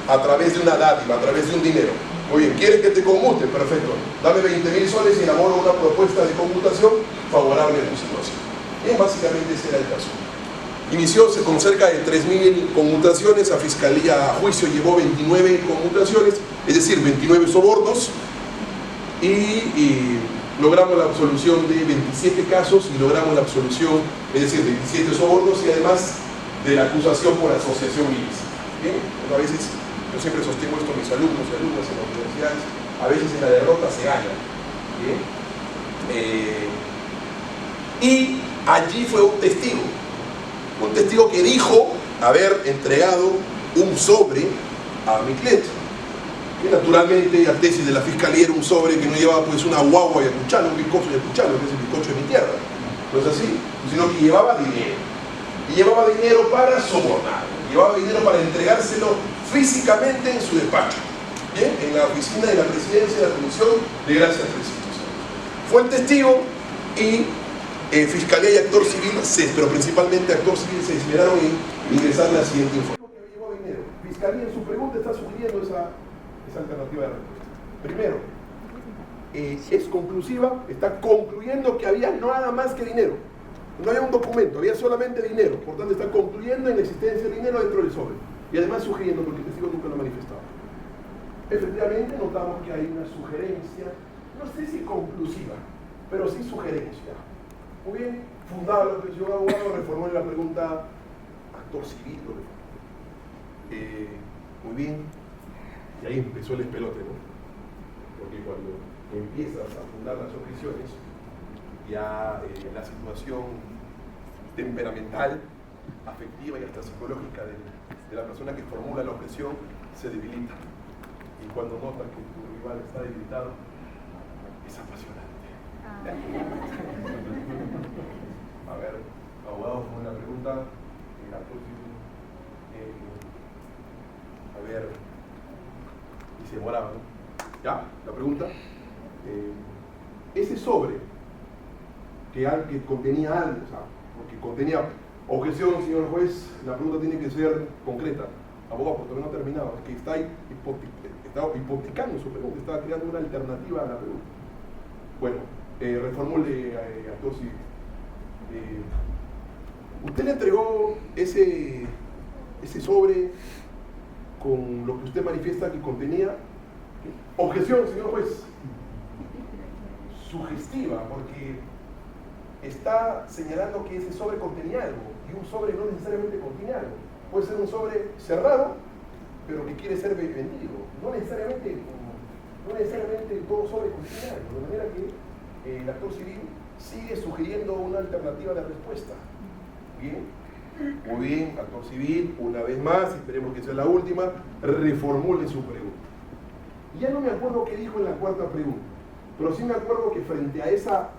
a través de una dádiva, a través de un dinero. Muy bien, ¿quieres que te conmute? Perfecto. Dame 20.000 soles y elaboro una propuesta de conmutación favorable a tu situación. Bien, básicamente ese era el caso. Inició con cerca de 3.000 conmutaciones, a Fiscalía a juicio llevó 29 conmutaciones, es decir, 29 sobornos, y logramos la absolución de 27 casos y logramos la absolución, es decir, 27 sobornos y además de la acusación por asociación ilícita. Bien, a veces, yo siempre sostengo esto a mis alumnos y alumnas en las universidades, a veces en la derrota se gana. Bien. Y allí fue un testigo que dijo haber entregado un sobre a mi cliente. Y naturalmente la tesis de la Fiscalía era un sobre que no llevaba pues una guagua yacuchana, un bizcocho yacuchano, que es el bizcocho de mi tierra. No es así, sino que llevaba dinero. Y llevaba dinero para sobornar, llevaba dinero para entregárselo físicamente en su despacho, ¿bien? En la oficina de la presidencia de la Comisión de Gracias Recintos. Fue el testigo y Fiscalía y actor civil, pero principalmente actor civil, se esmeraron en ingresar la siguiente información. Fiscalía en su pregunta está sugiriendo esa alternativa de respuesta. Primero, es conclusiva, está concluyendo que había nada más que dinero. No había un documento, había solamente dinero. Por tanto, está concluyendo en la existencia de dinero dentro del sobre. Y además sugiriendo, porque el testigo nunca lo ha manifestado. Efectivamente, notamos que hay una sugerencia, no sé si conclusiva, pero sí sugerencia. Muy bien, fundada la profesión de abogado, reformó la pregunta actor civil. Muy bien, y ahí empezó el espelote, ¿no? Porque cuando empiezas a fundar las objeciones, ya la situación temperamental, afectiva y hasta psicológica de la persona que formula la objeción se debilita. Y cuando notas que tu rival está debilitado, es apasionante. A ver, abogado, fue una pregunta. A ver, y se demoraba, ¿no? Ya, la pregunta. Ese sobre que contenía algo, o sea, porque contenía objeción, señor juez, la pregunta tiene que ser concreta. Abogado, porque todavía no ha terminado, es que está hipotecando su pregunta, está creando una alternativa a la pregunta. Bueno, reformule actor civil. Usted le entregó ese sobre con lo que usted manifiesta que contenía objeción, señor juez, sugestiva, porque está señalando que ese sobre contenía algo, y un sobre no necesariamente contiene algo. Puede ser un sobre cerrado, pero que quiere ser vendido. No necesariamente todo sobre contiene algo, de manera que el actor civil sigue sugiriendo una alternativa de respuesta. Bien, muy bien, actor civil, una vez más, esperemos que sea la última, reformule su pregunta. Ya no me acuerdo qué dijo en la cuarta pregunta, pero sí me acuerdo que frente a esa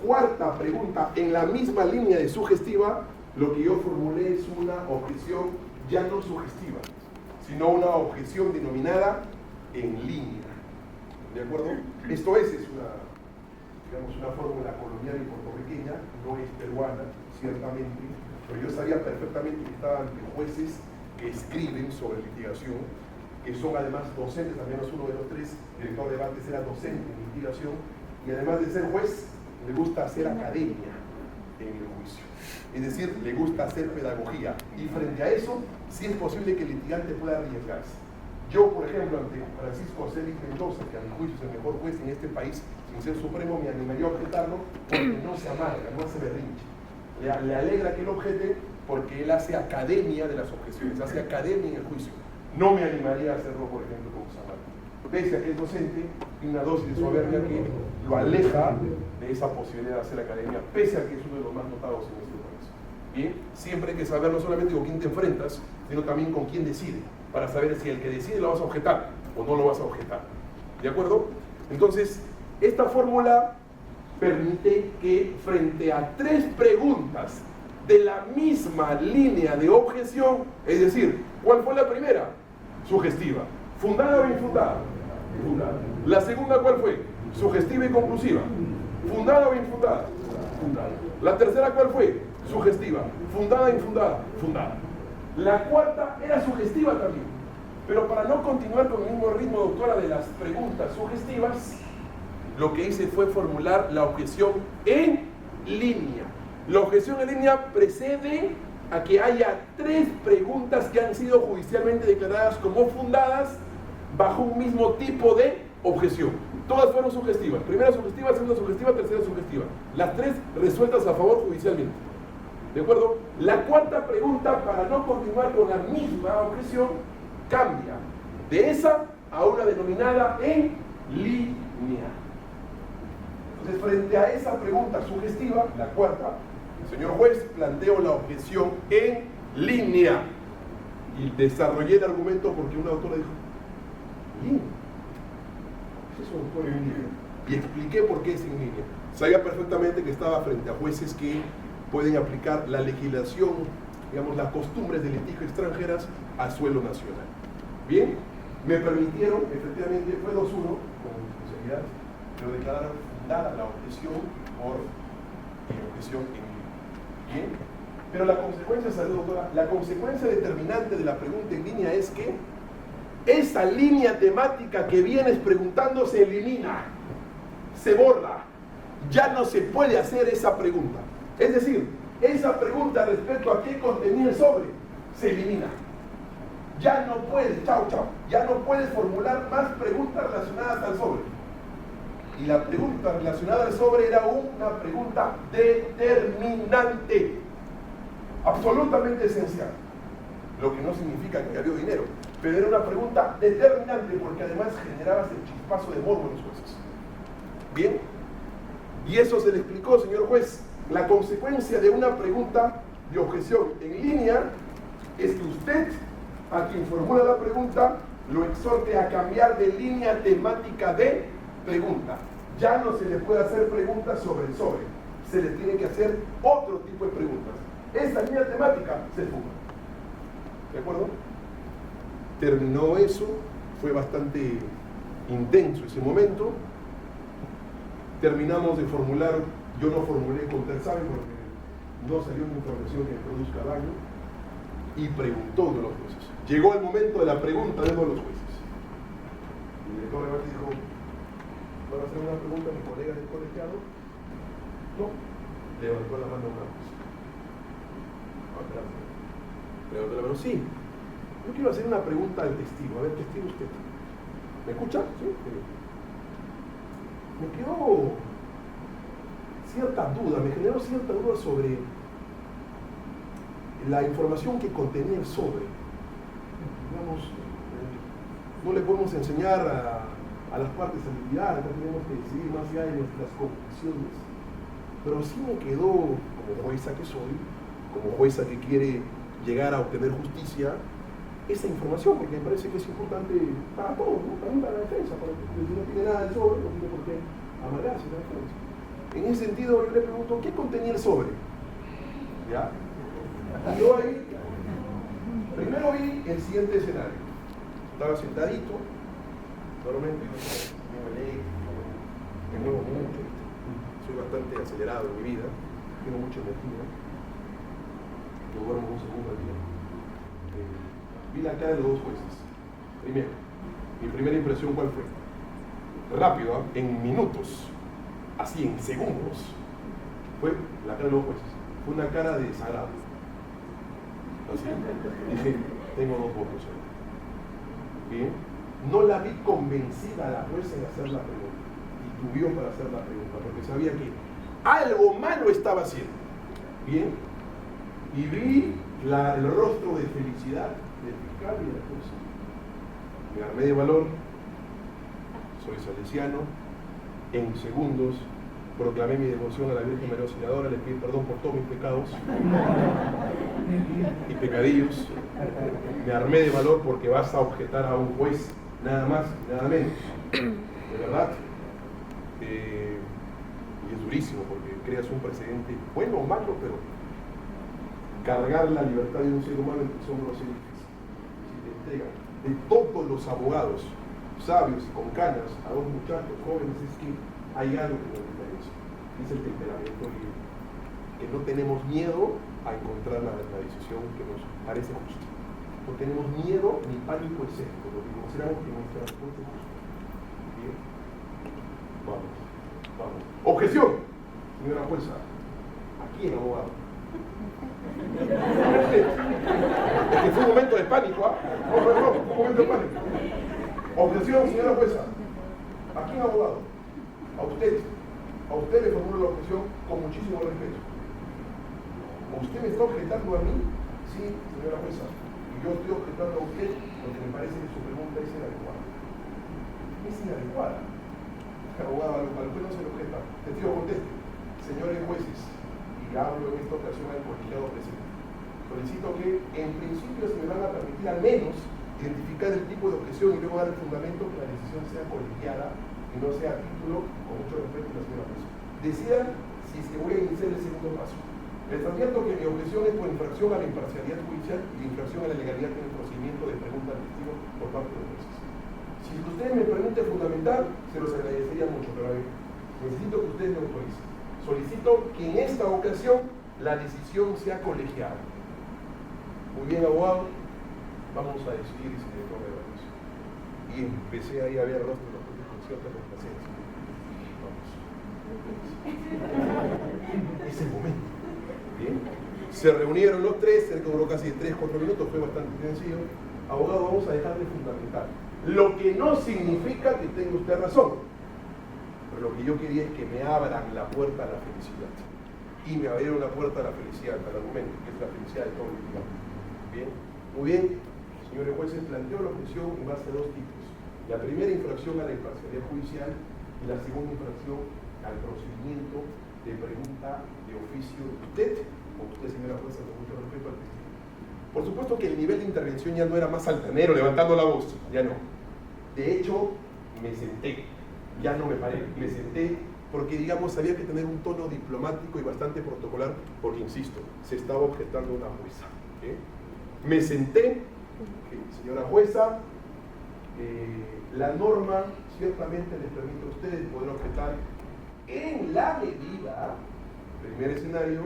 cuarta pregunta, en la misma línea de sugestiva, lo que yo formulé es una objeción ya no sugestiva, sino una objeción denominada en línea. ¿De acuerdo? Esto es una fórmula colonial y puertorriqueña, no es peruana, ciertamente, pero yo sabía perfectamente que estaban jueces que escriben sobre litigación, que son además docentes, al menos uno de los tres, director de debates era docente en litigación, y además de ser juez, le gusta hacer academia en el juicio. Es decir, le gusta hacer pedagogía. Y frente a eso, sí es posible que el litigante pueda arriesgarse. Yo, por ejemplo, ante Francisco Célix Mendoza, que a mi juicio es el mejor juez en este país, sin ser supremo, me animaría a objetarlo porque no se amarga, no hace berrinche. Le alegra que él objete porque él hace academia de las objeciones, hace academia en el juicio. No me animaría a hacerlo, por ejemplo, con Samar. Pese a que es docente, y una dosis de soberbia que lo aleja de esa posibilidad de hacer academia, pese a que es uno de los más notados en este país. Bien, siempre hay que saber no solamente con quién te enfrentas, sino también con quién decide. para saber si el que decide lo vas a objetar o no lo vas a objetar. ¿De acuerdo? Entonces, esta fórmula permite que frente a 3 preguntas de la misma línea de objeción, es decir, ¿cuál fue la primera? Sugestiva. ¿Fundada o infundada? Fundada. ¿La segunda cuál fue? Sugestiva y conclusiva. ¿Fundada o infundada? Fundada. ¿La tercera cuál fue? Sugestiva. ¿Fundada o infundada? Fundada. La cuarta era sugestiva también. Pero para no continuar con el mismo ritmo, doctora, de las preguntas sugestivas, lo que hice fue formular la objeción en línea. La objeción en línea precede a que haya 3 preguntas que han sido judicialmente declaradas como fundadas bajo un mismo tipo de objeción. Todas fueron sugestivas. Primera sugestiva, segunda sugestiva, tercera sugestiva. Las 3 resueltas a favor judicialmente. ¿De acuerdo? La cuarta pregunta, para no continuar con la misma objeción, cambia de esa a una denominada en línea. Entonces, frente a esa pregunta sugestiva, la cuarta, el señor juez planteó la objeción en línea. Y desarrollé el argumento porque una autora dijo, ¿línea? ¿Qué es eso, doctor, en línea? Y expliqué por qué es en línea. Sabía perfectamente que estaba frente a jueces que pueden aplicar la legislación, digamos, las costumbres de litigio extranjeras al suelo nacional. Bien, me permitieron, efectivamente, fue 2-1, con responsabilidad, pero declararon fundada la objeción por objeción en línea. Bien, pero la consecuencia, salud, doctora, la consecuencia determinante de la pregunta en línea es que esa línea temática que vienes preguntando se elimina, se borra, ya no se puede hacer esa pregunta. Es decir, esa pregunta respecto a qué contenía el sobre se elimina. Ya no puedes, ya no puedes formular más preguntas relacionadas al sobre. Y la pregunta relacionada al sobre era una pregunta determinante, absolutamente esencial. Lo que no significa que había dinero, pero era una pregunta determinante porque además generabas el chispazo de morbo en los jueces. Bien, y eso se le explicó, señor juez. La consecuencia de una pregunta de objeción en línea es que usted, a quien formula la pregunta, lo exhorte a cambiar de línea temática de pregunta. Ya no se le puede hacer preguntas sobre el sobre, se le tiene que hacer otro tipo de preguntas. Esa línea temática se fuma. ¿De acuerdo? Terminó eso, fue bastante intenso ese momento. Terminamos de formular, yo no formulé contraexamen porque no salió una información que produzca daño, y preguntó uno de los jueces. Llegó el momento de la pregunta de uno de los jueces. Y el director de debate dijo, ¿van a hacer una pregunta a mis colegas del colegiado? No. Levantó la mano una vez. Levantó la mano, sí. Yo quiero hacer una pregunta al testigo. A ver, testigo usted. ¿Me escucha? Sí. Me quedó cierta duda, me generó cierta duda sobre la información que contenía el sobre. Digamos, no le podemos enseñar a las partes a lidiar, tenemos que decidir más allá de nuestras conclusiones. Pero sí me quedó, como jueza que soy, como jueza que quiere llegar a obtener justicia, esa información, porque me parece que es importante para todos, ¿no? También para la defensa, porque si no tiene nada del sobre, no tiene por qué amargarse la defensa. En ese sentido, yo le pregunto, ¿qué contenía el sobre? ¿Ya? Y yo ahí, primero vi el siguiente escenario. Estaba sentadito, normalmente yo me muevo mucho, soy bastante acelerado en mi vida, tengo mucha energía, no duermo un segundo al día. Vi la cara de los dos jueces. Primero, mi primera impresión, ¿cuál fue? Rápido, en minutos, así en segundos, fue la cara de los jueces. Fue una cara de desagrado. Así, dije, tengo dos votos. Bien, no la vi convencida a la jueza en hacer la pregunta. Titubeó para hacer la pregunta, porque sabía que algo malo estaba haciendo. Bien, y vi el rostro de felicidad del fiscal y de la jueza. Me armé de valor, soy salesiano, en segundos proclamé mi devoción a la Virgen María Auxiliadora, le pido perdón por todos mis pecados y pecadillos. Me armé de valor porque vas a objetar a un juez, nada más, nada menos. De verdad. Y es durísimo porque creas un precedente, bueno o malo, pero cargar la libertad de un ser humano en tus hombros es difícil. Si te entregan de todos los abogados sabios y con canas a dos muchachos jóvenes, es que hay algo que nos diferencia. Es el temperamento y que no tenemos miedo a encontrar la decisión que nos parece justa. No tenemos miedo ni pánico escénico, porque consideramos que nuestra respuesta es justa. Bien. Vamos. Objeción, señora jueza. ¿A quién, abogado? Es que fue un momento de pánico, ¿ah? No, fue un momento de pánico. Objeción, señora jueza. ¿A quién, abogado? A usted. A usted le formulo la objeción con muchísimo respeto. ¿Usted me está objetando a mí? Sí, señora jueza. Y yo estoy objetando a usted porque me parece que su pregunta es inadecuada. Es inadecuada. Abogado, a lo que no se le objeta. Testigo, conteste. Señores jueces, y hablo en esta ocasión al colegiado presente, solicito que en principio se me van a permitir al menos identificar el tipo de objeción y luego dar el fundamento que la decisión sea colegiada y no sea a título, con mucho respeto, de la señora jueza. Decidan si es que voy a iniciar el segundo paso. Les advierto que mi objeción es por infracción a la imparcialidad judicial y infracción a la legalidad en el procedimiento de pregunta al testigo por parte de los jueces. Si ustedes me permiten fundamentar, se los agradecería mucho, pero necesito que ustedes me autoricen. Solicito que en esta ocasión la decisión sea colegiada. Muy bien, abogado, vamos a decidir si le toma la decisión. Y empecé ahí a ver rostros con cierta complacencia. Vamos. Es el momento. Bien. Se reunieron los tres, se duró casi 3-4 minutos, fue bastante sencillo. Abogado, vamos a dejar de fundamentar. Lo que no significa que tenga usted razón. Pero lo que yo quería es que me abran la puerta a la felicidad. Y me abrieron la puerta a la felicidad, al argumento, que es la felicidad de todo el mundo. Bien, muy bien. Señores jueces, planteo la objeción en base a dos tipos. La primera, infracción a la imparcialidad judicial, y la segunda, infracción al procedimiento de pregunta de oficio de usted, o usted, señora jueza, con mucho respeto al testigo. Por supuesto que el nivel de intervención ya no era más altanero, levantando la voz, ya no. De hecho, me senté, ya no me paré, me senté porque, digamos, había que tener un tono diplomático y bastante protocolar, porque, insisto, se estaba objetando una jueza. ¿Okay? Me senté, señora jueza, la norma ciertamente les permite a ustedes poder objetar en la medida, primer escenario,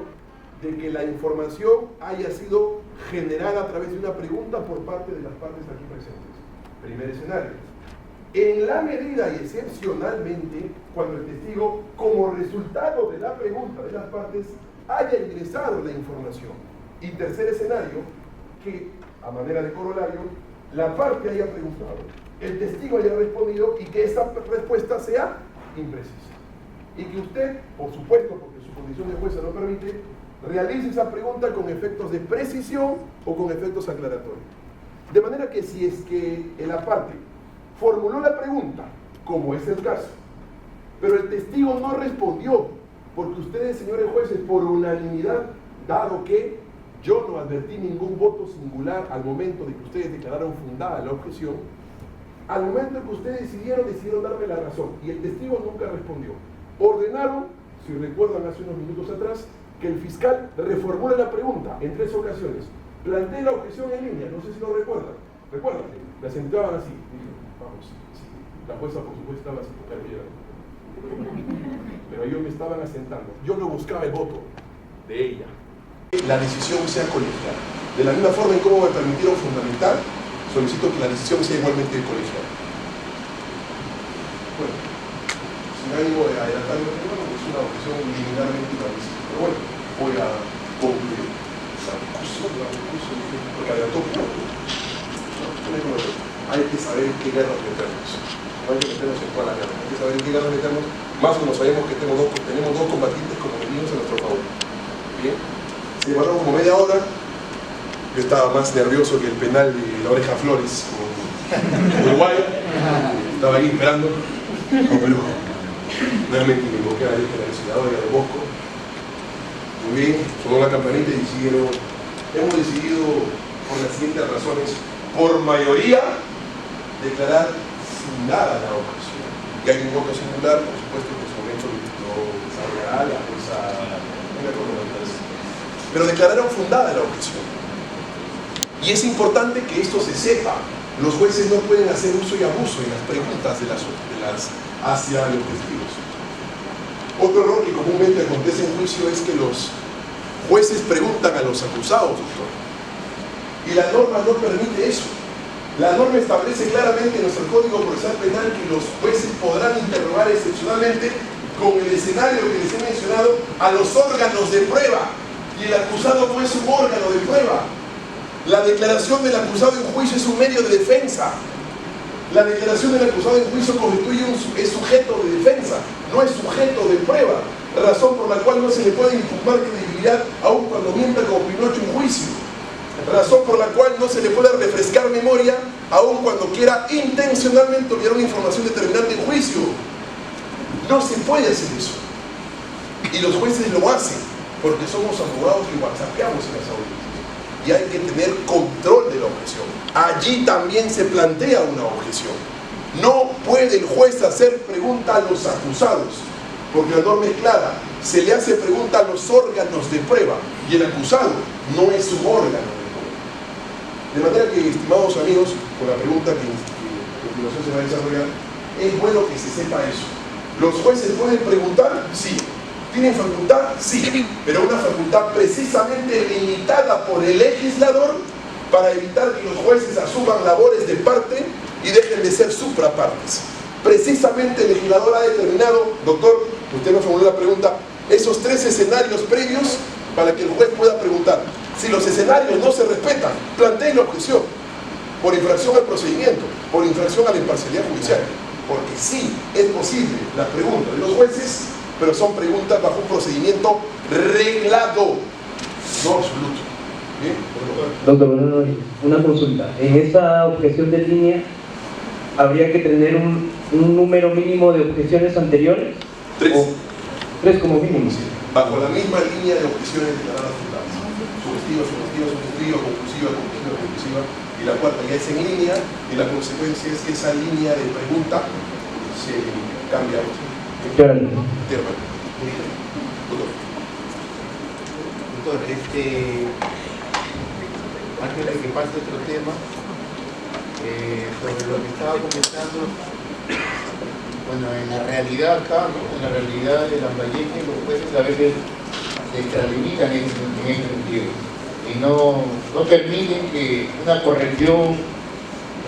de que la información haya sido generada a través de una pregunta por parte de las partes aquí presentes. Primer escenario. En la medida y excepcionalmente, cuando el testigo, como resultado de la pregunta de las partes, haya ingresado la información. Y tercer escenario, que a manera de corolario, la parte haya preguntado, el testigo haya respondido y que esa respuesta sea imprecisa. Y que usted, por supuesto, porque su condición de jueza lo permite, realice esa pregunta con efectos de precisión o con efectos aclaratorios. De manera que si es que la parte formuló la pregunta, como es el caso, pero el testigo no respondió, porque ustedes, señores jueces, por unanimidad, dado que yo no advertí ningún voto singular al momento de que ustedes declararon fundada la objeción, al momento en que ustedes decidieron darme la razón, y el testigo nunca respondió. Ordenaron, si recuerdan hace unos minutos atrás, que el fiscal reformule la pregunta en 3 ocasiones. Planteé la objeción en línea, no sé si lo recuerdan. ¿Recuerdan? La sentaban así. Dije, vamos, sí. La jueza, por supuesto, estaba así, pero ellos me estaban asentando. Yo no buscaba el voto de ella. La decisión sea colegiada. De la misma forma en cómo me permitieron fundamentar, solicito que la decisión sea igualmente colegiada. Bueno, sin ánimo de adelantar el tema, es una objeción liminarmente gravísima. Pero bueno, voy a concluir la discusión, porque adelantó un poco. Hay que saber en qué guerras meternos. No hay que meternos en toda la guerra. Hay que saber en qué guerras meternos, más cuando sabemos que tenemos dos combatientes como enemigos a nuestro favor. Bien. Se llevaron como media hora. Yo estaba más nervioso que el penal de la Oreja Flores con Uruguay. Estaba ahí esperando. No, pero realmente me invoqué a la Virgen Auxiliadora de Bosco. Muy bien, sonó la campanita y hemos decidido por las siguientes razones. Por mayoría, declarar fundada la objeción. Y hay un voto singular, por supuesto, que en su momento lo desarrollará la jueza. Pero declararon fundada la objeción. Y es importante que esto se sepa. Los jueces no pueden hacer uso y abuso en las preguntas hacia los testigos. Otro error que comúnmente acontece en juicio es que los jueces preguntan a los acusados, doctor. Y la norma no permite eso. La norma establece claramente en nuestro Código Procesal Penal que los jueces podrán interrogar excepcionalmente con el escenario que les he mencionado a los órganos de prueba. Y el acusado no es un órgano de prueba. La declaración del acusado en juicio es un medio de defensa. La declaración del acusado en juicio constituye es sujeto de defensa, no es sujeto de prueba, razón por la cual no se le puede impugnar credibilidad aun cuando mienta como Pinocho en juicio, razón por la cual no se le puede refrescar memoria aun cuando quiera intencionalmente olvidar una información determinante en juicio. No se puede hacer eso. Y los jueces lo hacen porque somos abogados que whatsappeamos en las audiencias. Y hay que tener control de la objeción. Allí también se plantea una objeción. No puede el juez hacer pregunta a los acusados, porque la norma es clara. Se le hace pregunta a los órganos de prueba y el acusado no es un órgano de prueba. De manera que, estimados amigos, con la pregunta que a continuación se va a desarrollar, es bueno que se sepa eso. ¿Los jueces pueden preguntar? Sí. ¿Tienen facultad? Sí, pero una facultad precisamente limitada por el legislador para evitar que los jueces asuman labores de parte y dejen de ser suprapartes. Precisamente el legislador ha determinado, doctor, usted me formuló la pregunta, esos 3 escenarios previos para que el juez pueda preguntar. Si los escenarios no se respetan, planteen la objeción por infracción al procedimiento, por infracción a la imparcialidad judicial, porque sí es posible la pregunta de los jueces, pero son preguntas bajo un procedimiento reglado, no absoluto. ¿Bien? Doctor, una consulta. En esa objeción de línea, ¿habría que tener un número mínimo de objeciones anteriores? 3. ¿O 3 como mínimo? Sí. Bajo la misma línea de objeciones declaradas fundadas. Sugestiva, conclusiva, conclusiva. Y la cuarta ya es en línea, y la consecuencia es que esa línea de pregunta se cambia. Doctor, antes de que pase otro tema, sobre lo que estaba comentando, bueno, en la realidad acá, ¿no? En la realidad de Lambayeque, los jueces a veces se extralimitan en ese sentido y no permiten que una corrección,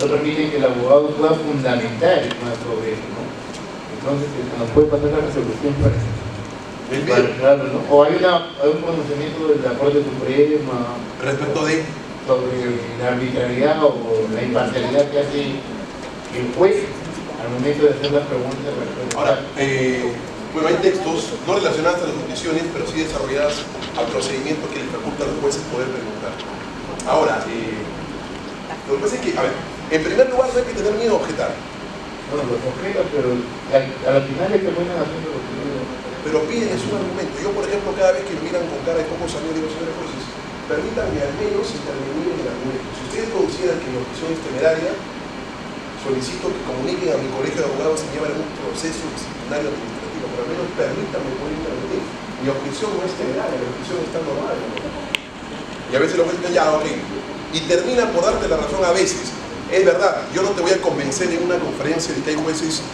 no permiten que el abogado pueda fundamentar más sobre eso, ¿no? Entonces, nos puede pasar la resolución para eso. Claro, ¿no? O hay un conocimiento de la Corte Suprema respecto de sobre la arbitrariedad o la imparcialidad que hace el juez al momento de hacer las preguntas. Ahora, bueno, hay textos no relacionados a las objeciones, pero sí desarrolladas al procedimiento que les faculta a los jueces poder preguntar. Ahora, lo que pasa es que, a ver, en primer lugar no hay que tener miedo a objetar. Bueno, los objetos, pero al final es que terminan haciendo lo que pero piden es un argumento. Yo, por ejemplo, cada vez que me miran con cara de pocos amigos, digo, señores jueces, permítanme al menos intervenir en el argumento. Si ustedes consideran que mi objeción es temeraria, solicito que comuniquen a mi colegio de abogados y lleven un proceso disciplinario administrativo, pero al menos permítanme poder intervenir. Mi objeción no es temeraria, mi objeción está normal. Y a veces los jueces dicen, ya, ok. Y terminan por darte la razón a veces. Es verdad, yo no te voy a convencer en una conferencia de que hay jueces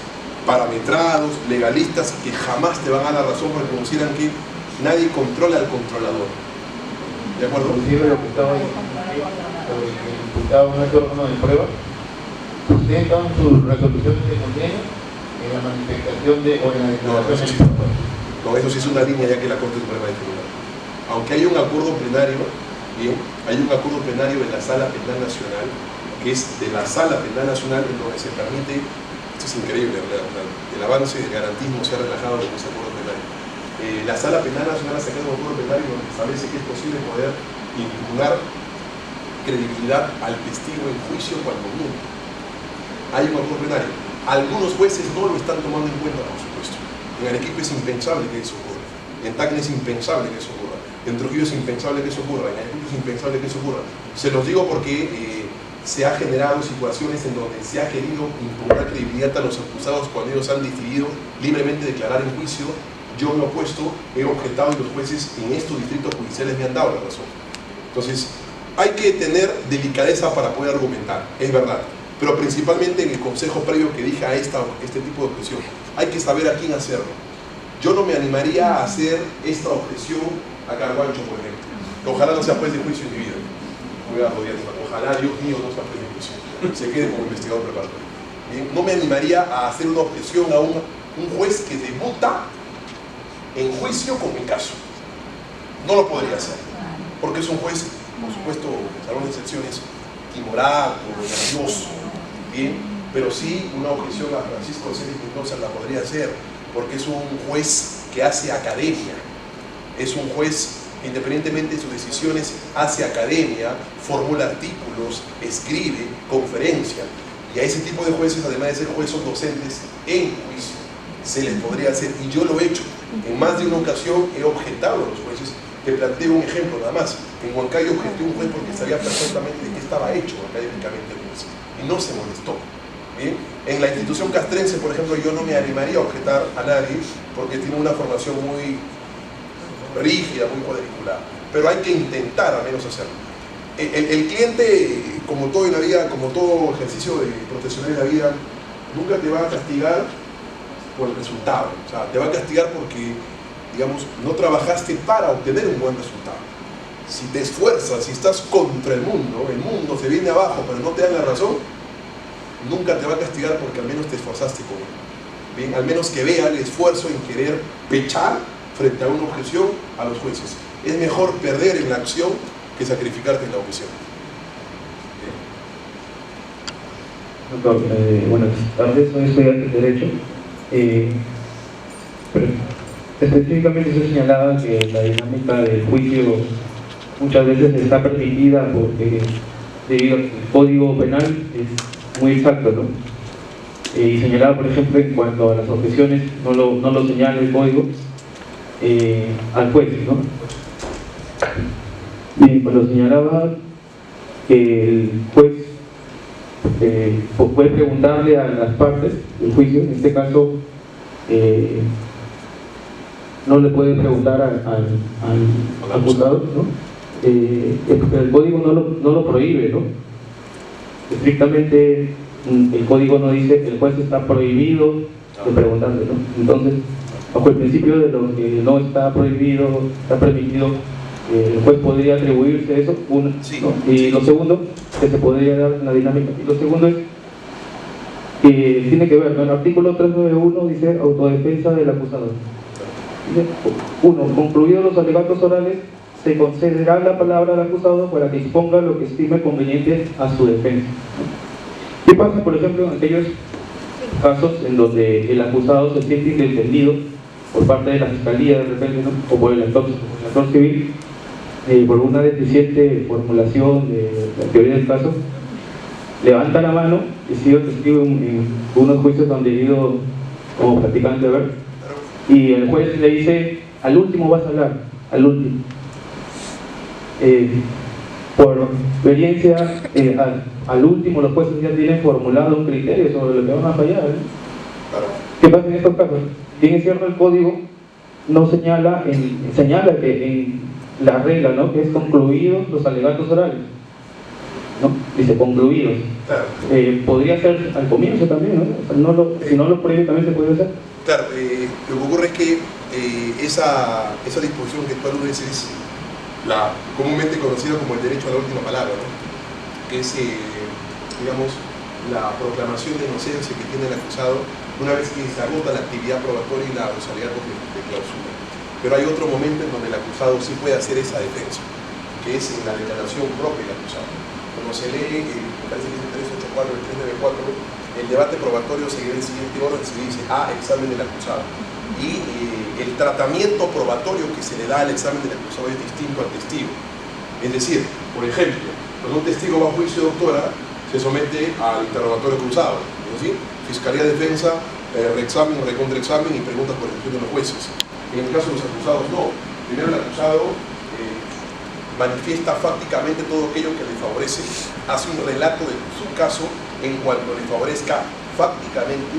parametrados, legalistas, que jamás te van a dar la razón porque consideran que nadie controla al controlador. ¿De acuerdo? Inclusive lo que estaba sobre el imputado no es órgano de prueba, sustentan sus resoluciones de condena en la manifestación de o en la declaración del imputado. No, eso sí es una línea ya que la Corte Suprema determinó. Aunque hay un acuerdo plenario, bien, hay un acuerdo plenario de la Sala Penal Nacional, que es de la Sala Penal Nacional en donde se permite. Esto es increíble, el avance del garantismo se ha relajado con ese acuerdo plenario. La Sala Penal Nacional ha sacado un acuerdo plenario donde establece que es posible poder impugnar credibilidad al testigo en juicio cuando miente. Hay un acuerdo plenario. Algunos jueces no lo están tomando en cuenta, por supuesto. En Arequipa es impensable que eso ocurra. En Tacna es impensable que eso ocurra. En Trujillo es impensable que eso ocurra, en Ayacucho es impensable que eso ocurra. Se los digo porque se han generado situaciones en donde se ha querido impugnar credibilidad a los acusados cuando ellos han decidido libremente declarar en juicio. Yo me he opuesto, he objetado y los jueces en estos distritos judiciales me han dado la razón. Entonces, hay que tener delicadeza para poder argumentar, es verdad. Pero principalmente en el consejo previo que dije a este tipo de objeción, hay que saber a quién hacerlo. Yo no me animaría a hacer esta objeción a Carguancho, por ejemplo. Que ojalá no sea juez de juicio en mi vida. Voy a rodear, ojalá Dios mío no sea juez de juicio. Se quede como investigador preparatorio. Bien, no me animaría a hacer una objeción a un juez que debuta en juicio con mi caso. No lo podría hacer. Porque es un juez, por supuesto, salvo excepciones, timorato, nervioso. Bien, pero sí una objeción a Francisco Celis Mendoza la podría hacer, porque es un juez que hace academia, es un juez, independientemente de sus decisiones, hace academia, formula artículos, escribe, conferencia, y a ese tipo de jueces, además de ser jueces, son docentes en juicio, se les podría hacer, y yo lo he hecho, en más de una ocasión he objetado a los jueces. Te planteo un ejemplo nada más. En Huancayo objeté un juez porque sabía perfectamente de qué estaba hecho académicamente el juez y no se molestó. ¿Bien? En la institución castrense, por ejemplo, yo no me animaría a objetar a nadie porque tiene una formación muy rígida, muy cuadriculada, pero hay que intentar al menos hacerlo. El cliente, como todo en la vida, como todo ejercicio de profesional en la vida, nunca te va a castigar por el resultado, o sea, te va a castigar porque, digamos, no trabajaste para obtener un buen resultado. Si te esfuerzas, si estás contra el mundo se viene abajo, pero no te dan la razón, nunca te va a castigar porque al menos te esforzaste con él. Bien, al menos que vea el esfuerzo en querer pechar frente a una objeción a los jueces. Es mejor perder en la acción que sacrificarte en la objeción. Doctor, buenas tardes, soy estudiante de Derecho. Pero específicamente se señalaba que la dinámica del juicio muchas veces está permitida porque debido al Código Penal es muy exacto, ¿no? Y señalaba, por ejemplo, en cuanto a las objeciones, no lo señala el Código al juez, ¿no? Bien, cuando señalaba que el juez puede preguntarle a las partes del juicio, en este caso no le puede preguntar al acusado, ¿no? El código no lo prohíbe, ¿no? Estrictamente el código no dice que el juez está prohibido de preguntarle, ¿no? Entonces, bajo el principio de lo que no está prohibido, está permitido, el juez podría atribuirse eso, uno, ¿no? Y lo segundo, que se podría dar una dinámica. Y lo segundo es que tiene que ver, ¿no? El artículo 391 dice autodefensa del acusado. Uno, concluidos los alegatos orales, se concederá la palabra al acusado para que exponga lo que estime conveniente a su defensa. ¿Qué pasa, por ejemplo, en aquellos casos en donde el acusado se siente indefendido por parte de la fiscalía de repente, ¿no? O por el actor civil, por una deficiente formulación de la teoría del caso, levanta la mano y sigue testigo en unos juicios donde he ido como practicante a ver, y el juez le dice: al último vas a hablar, al último. Por experiencia, al último los jueces ya tienen formulado un criterio sobre lo que van a fallar, ¿eh? ¿Qué pasa en estos casos? Bien es cierto, el código no señala que en la regla, ¿no?, que es concluidos los alegatos orales, ¿no? Dice concluidos. Podría ser al comienzo también, ¿no? Si no lo prohíbe también se puede hacer. Claro, lo que ocurre es que esa disposición que tú aludes es la comúnmente conocida como el derecho a la última palabra, ¿no? Que es, digamos, la proclamación de inocencia que tiene el acusado una vez que se agota la actividad probatoria y los alegatos de clausura. Pero hay otro momento en donde el acusado sí puede hacer esa defensa, que es en la declaración propia del acusado. Como se lee, me parece que es el 384, el 394, el debate probatorio seguirá el siguiente orden, se dice examen del acusado. Y el tratamiento probatorio que se le da al examen del acusado es distinto al testigo. Es decir, por ejemplo, cuando un testigo va a juicio, doctora, se somete al interrogatorio cruzado, ¿es decir? Fiscalía, defensa, reexamen, recontraexamen y preguntas por ejecución de los jueces. En el caso de los acusados, no. Primero el acusado manifiesta fácticamente todo aquello que le favorece, hace un relato de su caso en cuanto le favorezca fácticamente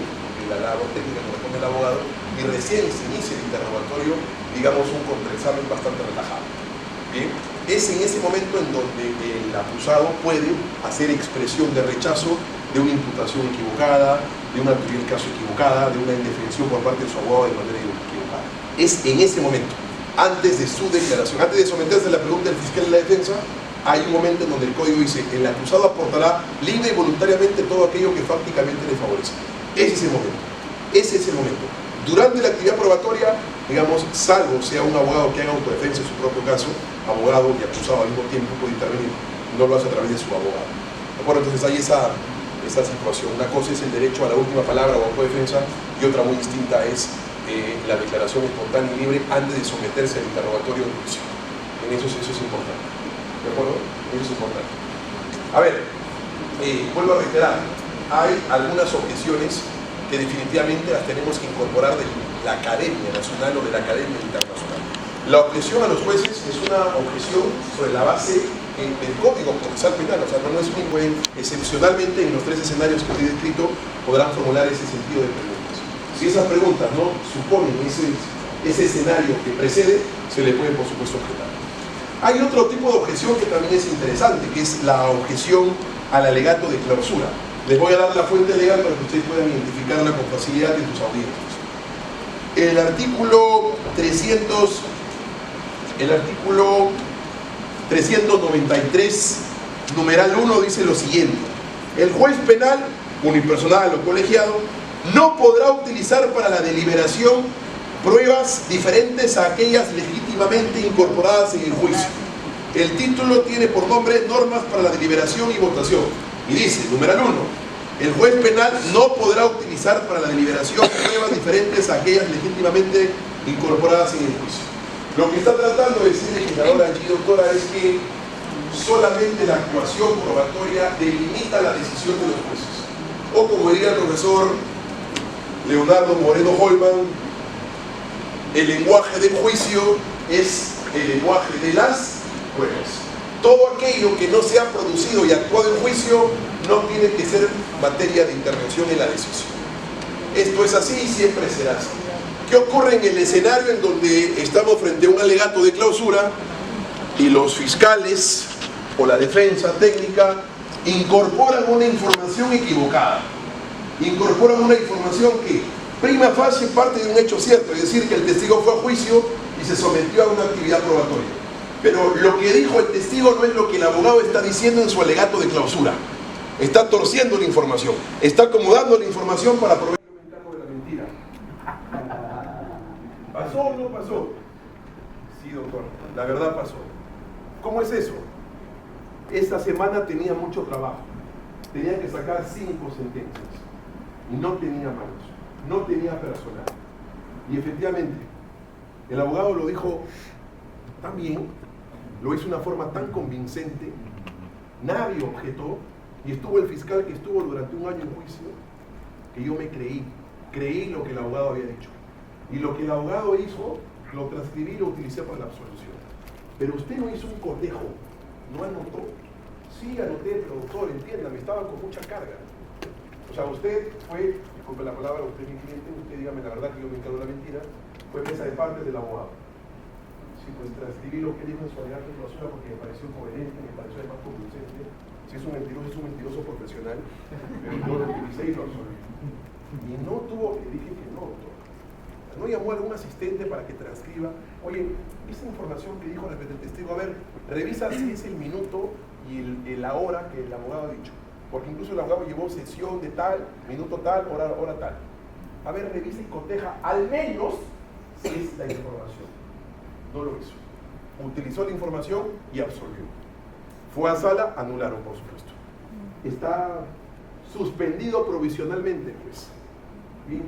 la labor técnica que corresponde al abogado, y recién se inicia el interrogatorio, digamos, un contraexamen bastante relajado. Bien, es en ese momento en donde el acusado puede hacer expresión de rechazo de una imputación equivocada, de una teoría del caso equivocada, de una indefensión por parte de su abogado de manera equivocada. Es en ese momento, antes de su declaración, antes de someterse a la pregunta del fiscal de la defensa, hay un momento en donde el código dice: el acusado aportará libre y voluntariamente todo aquello que fácticamente le favorece. Ese es el momento. Ese es el momento. Durante la actividad probatoria, digamos, salvo sea un abogado que haga autodefensa en su propio caso, abogado y acusado al mismo tiempo puede intervenir, no lo hace a través de su abogado. ¿De acuerdo? Entonces hay esa situación. Una cosa es el derecho a la última palabra o autodefensa, y otra muy distinta es la declaración espontánea y libre antes de someterse al interrogatorio de juicio. En eso es importante. ¿De acuerdo? Eso es importante. A ver, vuelvo a reiterar, hay algunas objeciones que definitivamente las tenemos que incorporar de la Academia Nacional o de la Academia Internacional. La objeción a los jueces es una objeción sobre la base del Código Procesal Penal, o sea, no es un juez, excepcionalmente en los 3 escenarios que he descrito podrán formular ese sentido de preguntas. Si esas preguntas no suponen ese escenario que precede, se le puede, por supuesto, objetar. Hay otro tipo de objeción que también es interesante, que es la objeción al alegato de clausura. Les voy a dar la fuente legal para que ustedes puedan identificarla con facilidad en sus audiencias. El artículo 393, numeral 1, dice lo siguiente: el juez penal, unipersonal o colegiado, no podrá utilizar para la deliberación pruebas diferentes a aquellas legítimamente incorporadas en el juicio. El título tiene por nombre Normas para la deliberación y votación. Y dice, numeral 1, el juez penal no podrá utilizar para la deliberación pruebas diferentes a aquellas legítimamente incorporadas en el juicio. Lo que está tratando de decir el legislador allí, doctora, es que solamente la actuación probatoria delimita la decisión de los jueces. O como diría el profesor Leonardo Moreno Holman, el lenguaje del juicio es el lenguaje de las pruebas. Todo aquello que no se ha producido y actuado en juicio no tiene que ser materia de intervención en la decisión. Esto es así y siempre será así. ¿Qué ocurre en el escenario en donde estamos frente a un alegato de clausura y los fiscales o la defensa técnica incorporan una información equivocada? Incorporan una información que prima facie parte de un hecho cierto, es decir, que el testigo fue a juicio y se sometió a una actividad probatoria. Pero lo que dijo el testigo no es lo que el abogado está diciendo en su alegato de clausura. Está torciendo la información, está acomodando la información para aprovechar el ventajo de la mentira. ¿Pasó o no pasó? Sí, doctor, la verdad pasó. ¿Cómo es eso? Esta semana tenía mucho trabajo. Tenía que sacar 5 sentencias. Y no tenía manos, no tenía personal. Y efectivamente, el abogado lo dijo tan bien, lo hizo de una forma tan convincente, nadie objetó, y estuvo el fiscal que estuvo durante un año en juicio, que yo me creí lo que el abogado había dicho. Y lo que el abogado hizo, lo transcribí y lo utilicé para la absolución. Pero usted no hizo un cotejo, no anotó. Sí anoté, pero doctor, entiéndame, estaba con mucha carga. O sea, usted fue, disculpe la palabra, usted es mi cliente, usted dígame la verdad que yo me encargo de la mentira, fue mesa de parte del abogado. Sí, pues transcribí lo que dijo en su alegato de clausura porque me pareció coherente, me pareció además convincente. Si es un mentiroso profesional, pero yo lo utilicé y lo absolví. Y no tuvo, le dije que no, doctor. No llamó a algún asistente para que transcriba. Oye, esa información que dijo respecto al testigo, a ver, revisa si es el minuto y la hora que el abogado ha dicho. Porque incluso el abogado llevó sesión de tal, minuto tal, hora tal. A ver, revisa y coteja al menos si es la información. No lo hizo. Utilizó la información y absolvió. Fue a sala, anularon, por supuesto. Está suspendido provisionalmente, pues. Y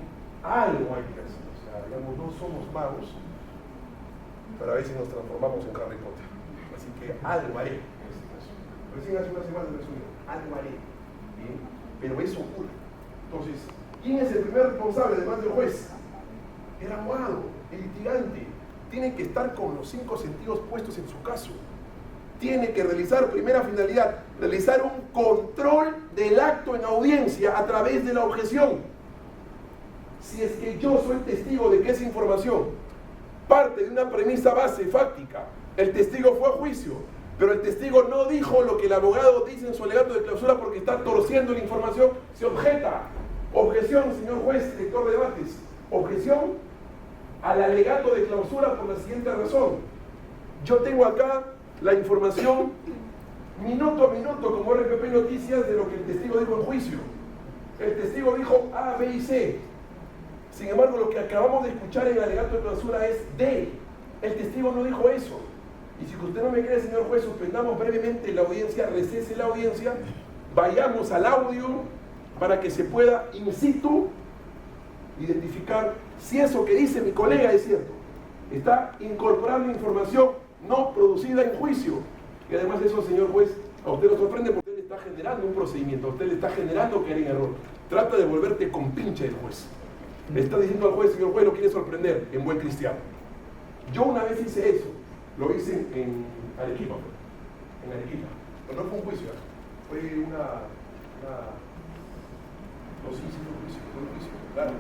algo hay que hacer. O sea, digamos, no somos magos, pero a veces nos transformamos en Harry Potter. Así que algo haré en este caso. Recién hace una semana resumido, algo haré. ¿Bien? Pero eso ocurre. Entonces, ¿quién es el primer responsable, además del juez? El abogado, el litigante. Tiene que estar con los 5 sentidos puestos en su caso. tiene que realizar, primera finalidad, realizar un control del acto en audiencia a través de la objeción. Si es que yo soy testigo de que esa información parte de una premisa base fáctica, el testigo fue a juicio, pero el testigo no dijo lo que el abogado dice en su alegato de clausura porque está torciendo la información, se objeta. Objeción, señor juez, director de debates. Objeción al alegato de clausura por la siguiente razón. Yo tengo acá la información minuto a minuto, como RPP Noticias, de lo que el testigo dijo en juicio. El testigo dijo A, B y C. Sin embargo, lo que acabamos de escuchar en el alegato de clausura es D. El testigo no dijo eso. Y si usted no me cree, señor juez, suspendamos brevemente la audiencia, recese la audiencia, vayamos al audio para que se pueda in situ identificar si eso que dice mi colega es cierto. Está incorporando información no producida en juicio. Y además de eso, señor juez, a usted lo sorprende porque usted le está generando un procedimiento, a usted le está generando caer en error. Trata de volverte compinche del juez. Le está diciendo al juez, señor juez, lo quiere sorprender en buen cristiano. Yo una vez hice eso, lo hice en Arequipa, pero no fue un juicio, fue no, sí, fue un juicio, claro.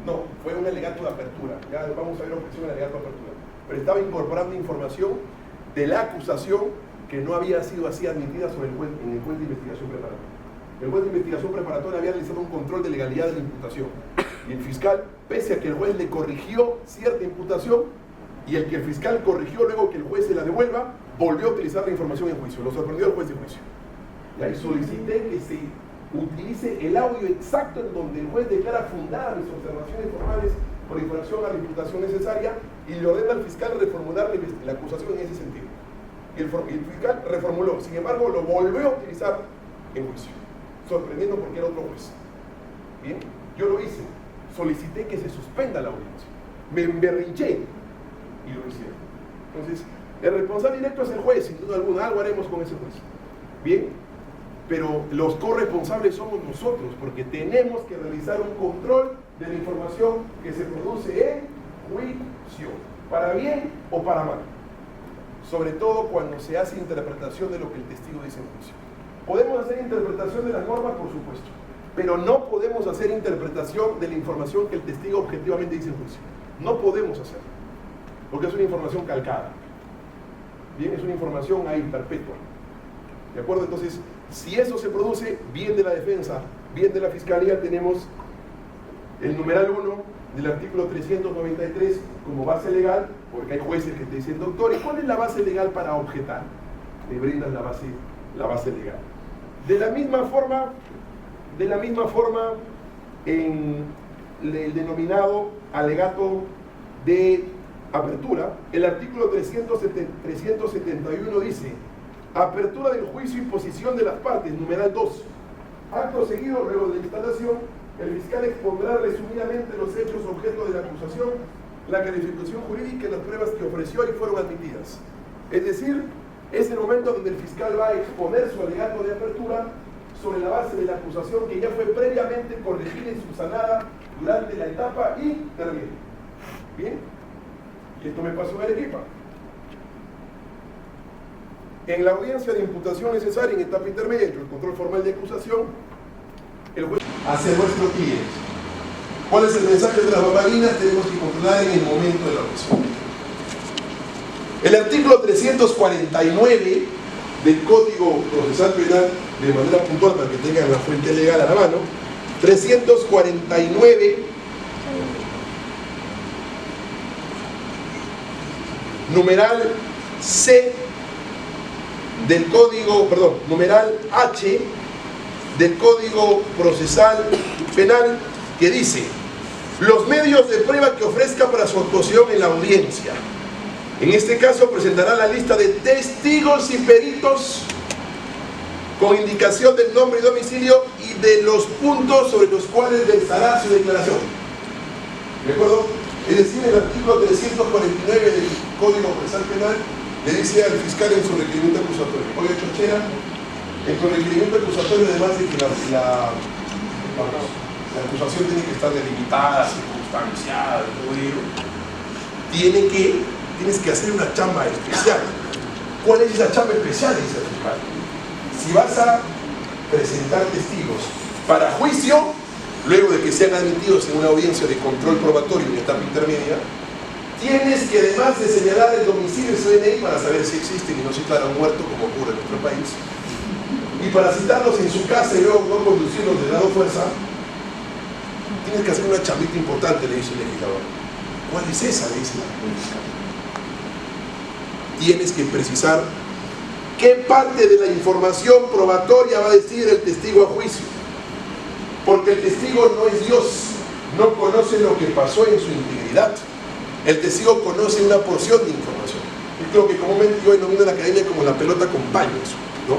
No, fue un alegato de apertura, ya vamos a ver objeción al alegato de apertura, pero estaba incorporando información de la acusación que no había sido así admitida sobre el juez, en el juez de investigación preparatoria. El juez de investigación preparatoria había realizado un control de legalidad de la imputación y el fiscal, pese a que el juez le corrigió cierta imputación y el que el fiscal corrigió luego que el juez se la devuelva, volvió a utilizar la información en juicio. Lo sorprendió al juez de juicio. Y ahí solicité que se utilice el audio exacto en donde el juez declara fundadas mis observaciones formales por infracción a la imputación necesaria y le ordena al fiscal reformular la acusación en ese sentido. Y el fiscal reformuló, sin embargo lo volvió a utilizar en juicio, sorprendiendo porque era otro juez. Bien, yo lo hice, solicité que se suspenda la audiencia, me emberrinché y lo hicieron. Entonces, el responsable directo es el juez, sin duda alguna, algo haremos con ese juez. Bien, pero los corresponsables somos nosotros, porque tenemos que realizar un control de la información que se produce en juicio, para bien o para mal. Sobre todo cuando se hace interpretación de lo que el testigo dice en juicio. Podemos hacer interpretación de las normas, por supuesto, pero no podemos hacer interpretación de la información que el testigo objetivamente dice en juicio. No podemos hacerlo, porque es una información calcada. Bien, es una información ahí perpetua. ¿De acuerdo? Entonces, si eso se produce, bien de la defensa, bien de la fiscalía, tenemos el numeral 1 del artículo 393 como base legal, porque hay jueces que te dicen, doctor, ¿y cuál es la base legal para objetar? Me brindan la base legal. De la misma forma, en el denominado alegato de apertura, el artículo 371 dice: apertura del juicio y posición de las partes, numeral 2. Acto seguido, luego de la instalación, el fiscal expondrá resumidamente los hechos objeto de la acusación, la calificación jurídica y las pruebas que ofreció y fueron admitidas. Es decir, es el momento donde el fiscal va a exponer su alegato de apertura sobre la base de la acusación que ya fue previamente corregida y subsanada durante la etapa intermedia. ¿Bien? Y esto me pasó en Arequipa. En la audiencia de imputación necesaria en etapa intermedia, el control formal de acusación, el juez hacia nuestro cliente. ¿Cuál es el mensaje de las bambalinas? Tenemos que controlar en el momento de la objeción. El artículo 349 del Código Procesal Penal, de manera puntual para que tengan la fuente legal a la mano, 349 numeral C del Código, perdón, numeral H del Código Procesal Penal, que dice: los medios de prueba que ofrezca para su actuación en la audiencia. En este caso presentará la lista de testigos y peritos con indicación del nombre y domicilio y de los puntos sobre los cuales versará su declaración. ¿De acuerdo? Es decir, el artículo 349 del Código Procesal Penal le dice al fiscal en su requerimiento acusatorio: oye, Chochera, en tu requerimiento acusatorio, además de que la acusación tiene que estar delimitada, circunstanciada, tienes que hacer una chamba especial. ¿Cuál es esa chamba especial? Dice el fiscal. Si vas a presentar testigos para juicio, luego de que sean admitidos en una audiencia de control probatorio en etapa intermedia, tienes que, además de señalar el domicilio y su DNI para saber si existen y no citar a un muerto, como ocurre en nuestro país, y para citarlos en su casa y luego no conducirlos de dado fuerza, tienes que hacer una chambita importante, le dice el legislador. ¿Cuál es esa? Le dice la fiscal. Tienes que precisar qué parte de la información probatoria va a decir el testigo a juicio. Porque el testigo no es Dios, no conoce lo que pasó en su integridad. El testigo conoce una porción de información. Yo creo que comúnmente yo denomino a la academia como la pelota con paños, ¿no?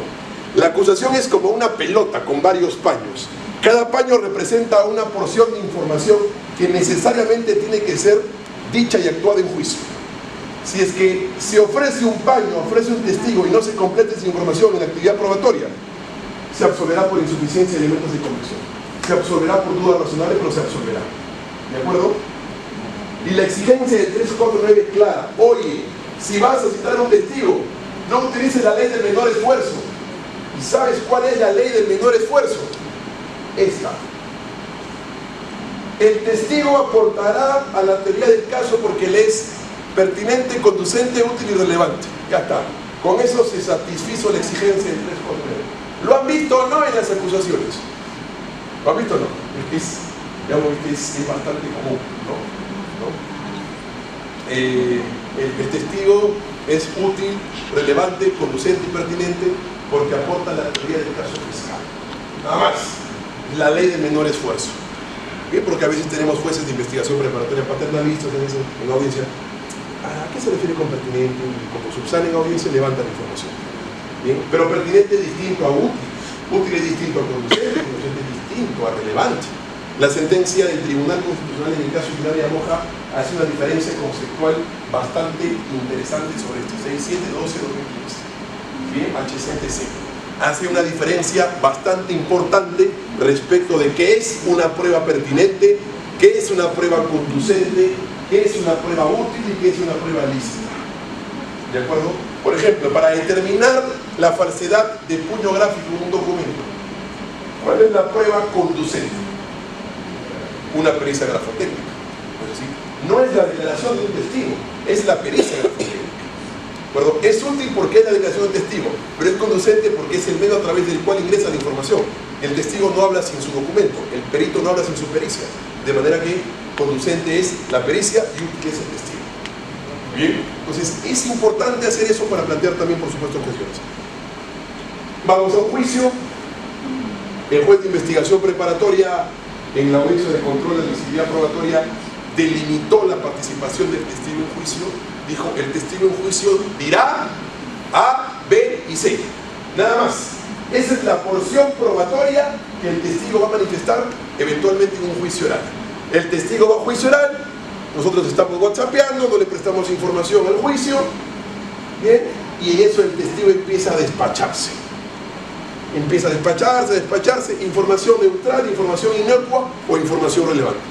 La acusación es como una pelota con varios paños. Cada paño representa una porción de información que necesariamente tiene que ser dicha y actuada en juicio. Si es que se ofrece un paño, ofrece un testigo y no se completa esa información en la actividad probatoria, se absolverá por insuficiencia de elementos de convicción. Se absolverá por dudas razonables, pero se absolverá. ¿De acuerdo? Y la exigencia del 349 es clara. Oye, si vas a citar a un testigo, no utilices la ley del menor esfuerzo. ¿Y sabes cuál es la ley del menor esfuerzo? Esta. El testigo aportará a la teoría del caso porque le es pertinente, conducente, útil y relevante. Ya está. Con eso se satisfizo la exigencia del 349. ¿Lo han visto o no en las acusaciones? ¿Lo han visto o no? Es bastante común, ¿no? El testigo es útil, relevante, conducente y pertinente porque aporta a la teoría del caso fiscal. Nada más. La ley del menor esfuerzo. ¿Bien? Porque a veces tenemos jueces de investigación preparatoria paternalistas en audiencia. ¿A qué se refiere con pertinente? Como subsalen en audiencia, levantan información. ¿Bien? Pero pertinente es distinto a útil. Útil es distinto a conducente, conducente es distinto a relevante. La sentencia del Tribunal Constitucional en el caso de Hilaria Moja hace una diferencia conceptual bastante interesante sobre esto. 6712-2015. Bien, HCTC. Hace una diferencia bastante importante respecto de qué es una prueba pertinente, qué es una prueba conducente, qué es una prueba útil y qué es una prueba lícita. ¿De acuerdo? Por ejemplo, para determinar la falsedad de puño gráfico en un documento, ¿cuál es la prueba conducente? Una pericia grafotécnica. Es decir, no es la declaración de un testigo, es la pericia grafotécnica. ¿De acuerdo? Es útil porque es la declaración del testigo, pero es conducente porque es el medio a través del cual ingresa la información. El testigo no habla sin su documento, el perito no habla sin su pericia. De manera que conducente es la pericia y útil es el testigo. Bien, entonces es importante hacer eso para plantear también, por supuesto, cuestiones. Vamos a un juicio. El juez de investigación preparatoria en la audiencia de control de la admisibilidad probatoria delimitó la participación del testigo en juicio. Dijo, el testigo en juicio dirá A, B y C. Nada más. Esa es la porción probatoria que el testigo va a manifestar eventualmente en un juicio oral. El testigo va a juicio oral, nosotros estamos whatsappeando, no le prestamos información al juicio, ¿bien? Y en eso el testigo empieza a despacharse. Empieza a despacharse, información neutral, información inocua o información relevante.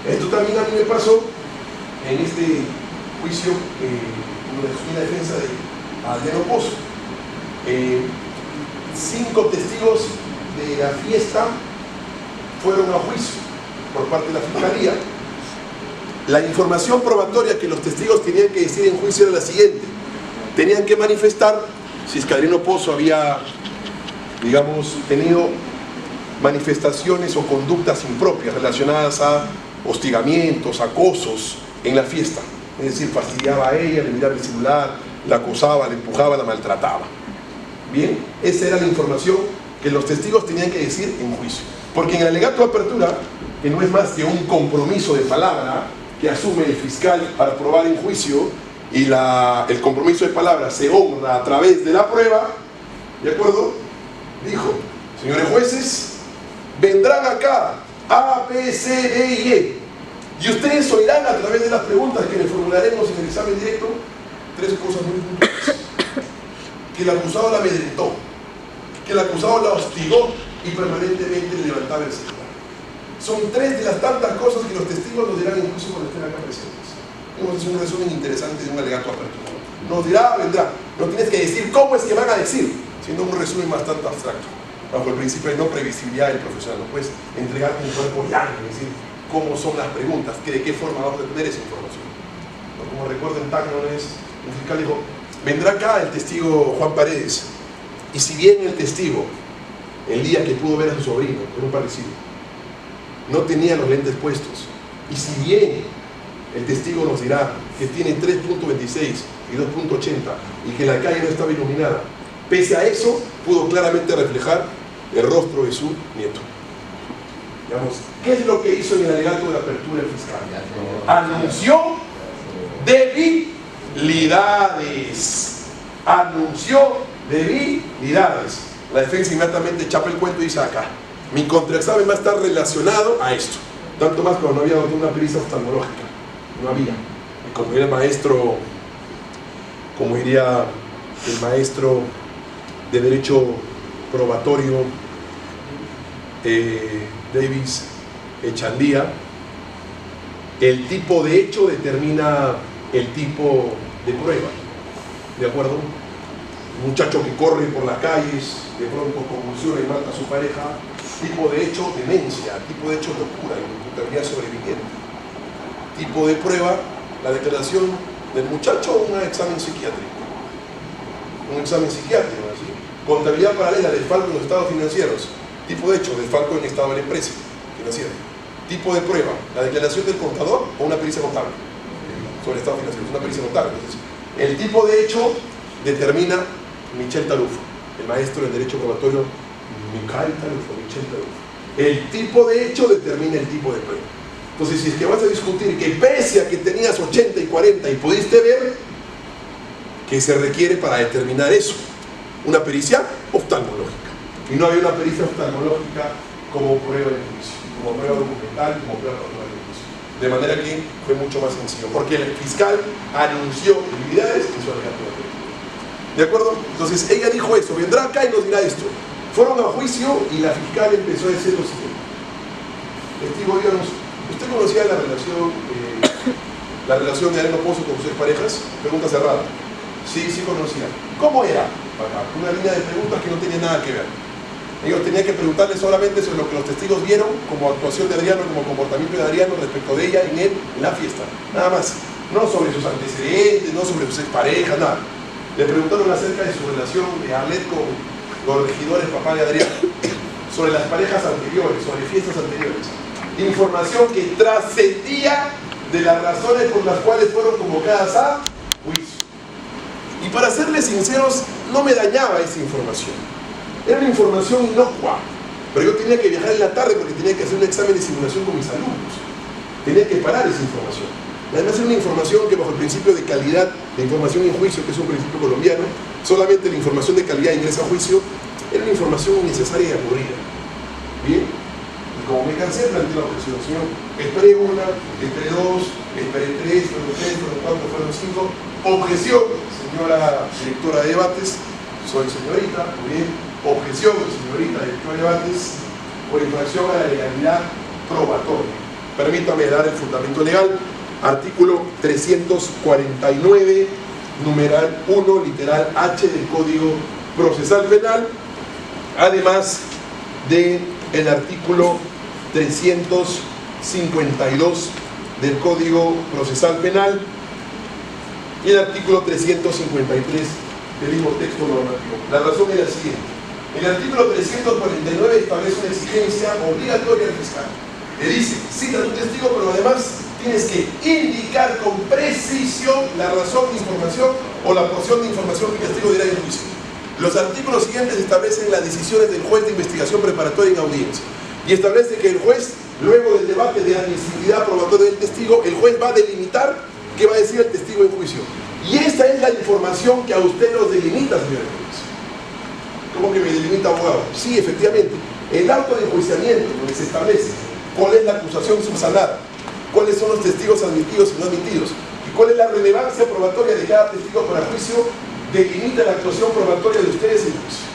Esto también a mí me pasó en este juicio, en la defensa de Adriano Pozo. 5 testigos de la fiesta fueron a juicio por parte de la Fiscalía. La información probatoria que los testigos tenían que decir en juicio era la siguiente. Tenían que manifestar si es que Adriano Pozo había, digamos, tenido manifestaciones o conductas impropias relacionadas a hostigamientos, acosos en la fiesta. Es decir, fastidiaba a ella, le miraba el celular, la acosaba, la empujaba, la maltrataba. Bien, esa era la información que los testigos tenían que decir en juicio. Porque en el alegato de apertura, que no es más que un compromiso de palabra que asume el fiscal para probar en juicio, y el compromiso de palabra se honra a través de la prueba, ¿de acuerdo? Dijo, señores jueces, vendrán acá A, B, C, D y E, y ustedes oirán a través de las preguntas que le formularemos en el examen directo 3 cosas muy puntuales. Que el acusado la amedrentó, que el acusado la hostigó y permanentemente le levantaba el celular. Son 3 de las tantas cosas que los testigos nos dirán en juicio cuando estén acá presentes. Hemos hecho un resumen interesante de un alegato apertura. nos dirá, vendrá. No tienes que decir cómo es que van a decir, siendo un resumen bastante abstracto, bajo el principio de no previsibilidad del profesional. No puedes entregarte un cuerpo llano, es decir, cómo son las preguntas, de qué forma vas a obtener esa información. Como recuerdo en Tácnones, un fiscal dijo, vendrá acá el testigo Juan Paredes, y si bien el testigo, el día que pudo ver a su sobrino en un parricidio, no tenía los lentes puestos, y si bien el testigo nos dirá que tiene 3.26 y 2.80 y que la calle no estaba iluminada, pese a eso pudo claramente reflejar el rostro de su nieto. Digamos, ¿qué es lo que hizo en el alegato de apertura el fiscal? Anunció debilidades. Anunció debilidades. La defensa inmediatamente chapa el cuento y dice acá, mi contraexamen va a estar relacionado a esto. Tanto más cuando no había una pericia oftalmológica. No había. Y como diría el maestro, como diría el maestro de Derecho Probatorio Davis Echandía, el tipo de hecho determina el tipo de prueba. ¿De acuerdo? Un muchacho que corre por las calles, de pronto convulsiona y mata a su pareja, tipo de hecho demencia, tipo de hecho locura, imputabilidad sobreviviente. Tipo de prueba, la declaración del muchacho, un examen psiquiátrico. Un examen psiquiátrico, ¿sí? Contabilidad paralela, desfalco en los estados financieros. Tipo de hecho, desfalco en el estado de la empresa financiera. Tipo de prueba, la declaración del contador o una pericia contable sobre el estado financiero, es una pericia contable. Entonces, el tipo de hecho determina Michel Talufo, el maestro del derecho probatorio Michel Talufo. El tipo de hecho determina el tipo de prueba. Entonces, si es que vas a discutir que pese a que tenías 80 y 40 y pudiste ver, ¿qué se requiere para determinar eso? Una pericia oftalmológica. Y no había una pericia oftalmológica como prueba de juicio, como prueba documental, como prueba de juicio. De manera que fue mucho más sencillo, porque el fiscal anunció debilidades en su alegato. ¿De acuerdo? Entonces ella dijo eso, vendrá acá y nos dirá esto. Fueron a juicio y la fiscal empezó a decir lo siguiente. Testigo, díganos, ¿usted conocía la relación de Areno Pozo con sus parejas? Pregunta cerrada. Sí, sí conocía. ¿Cómo era? Una línea de preguntas que no tenía nada que ver. Ellos tenían que preguntarle solamente sobre lo que los testigos vieron como actuación de Adriano, como comportamiento de Adriano respecto de ella en la fiesta. Nada más. No sobre sus antecedentes, no sobre sus exparejas, nada. Le preguntaron acerca de su relación de Arlet con los regidores, papá de Adriano, sobre las parejas anteriores, sobre fiestas anteriores. Información que trascendía de las razones por las cuales fueron convocadas a juicio. Y para serles sinceros, no me dañaba esa información. Era una información inocua, pero yo tenía que viajar en la tarde porque tenía que hacer un examen de simulación con mis alumnos. Tenía que parar esa información. Además era una información que bajo el principio de calidad de información en juicio, que es un principio colombiano, solamente la información de calidad ingresa a juicio, era una información innecesaria y aburrida. Bien, y como me cansé, planteé la objeción. Señor, esperé una, esperé dos, esperé tres, fueron cuatro, fueron cinco. Objeción, señora directora de debates, soy señorita, muy bien. Objeción, señorita directora de debates, por infracción a la legalidad probatoria. Permítame dar el fundamento legal. Artículo 349, numeral 1, literal H del Código Procesal Penal, además del artículo 352 del Código Procesal Penal y el artículo 353 del mismo texto normativo. La razón es la siguiente. El artículo 349 establece una exigencia obligatoria al fiscal. Le dice, cita tu testigo, pero además tienes que indicar con precisión la razón de información o la porción de información que el testigo dirá en juicio. Los artículos siguientes establecen las decisiones del juez de investigación preparatoria en audiencia y establece que el juez, luego del debate de admisibilidad probatoria del testigo, el juez va a delimitar qué va a decir el testigo en juicio. Y esta es la información que a usted nos delimita, señor juez. ¿Cómo que me delimita, abogado? Sí, efectivamente. El auto de enjuiciamiento, donde se establece cuál es la acusación subsanada, cuáles son los testigos admitidos y no admitidos, y cuál es la relevancia probatoria de cada testigo para juicio, delimita la actuación probatoria de ustedes en juicio.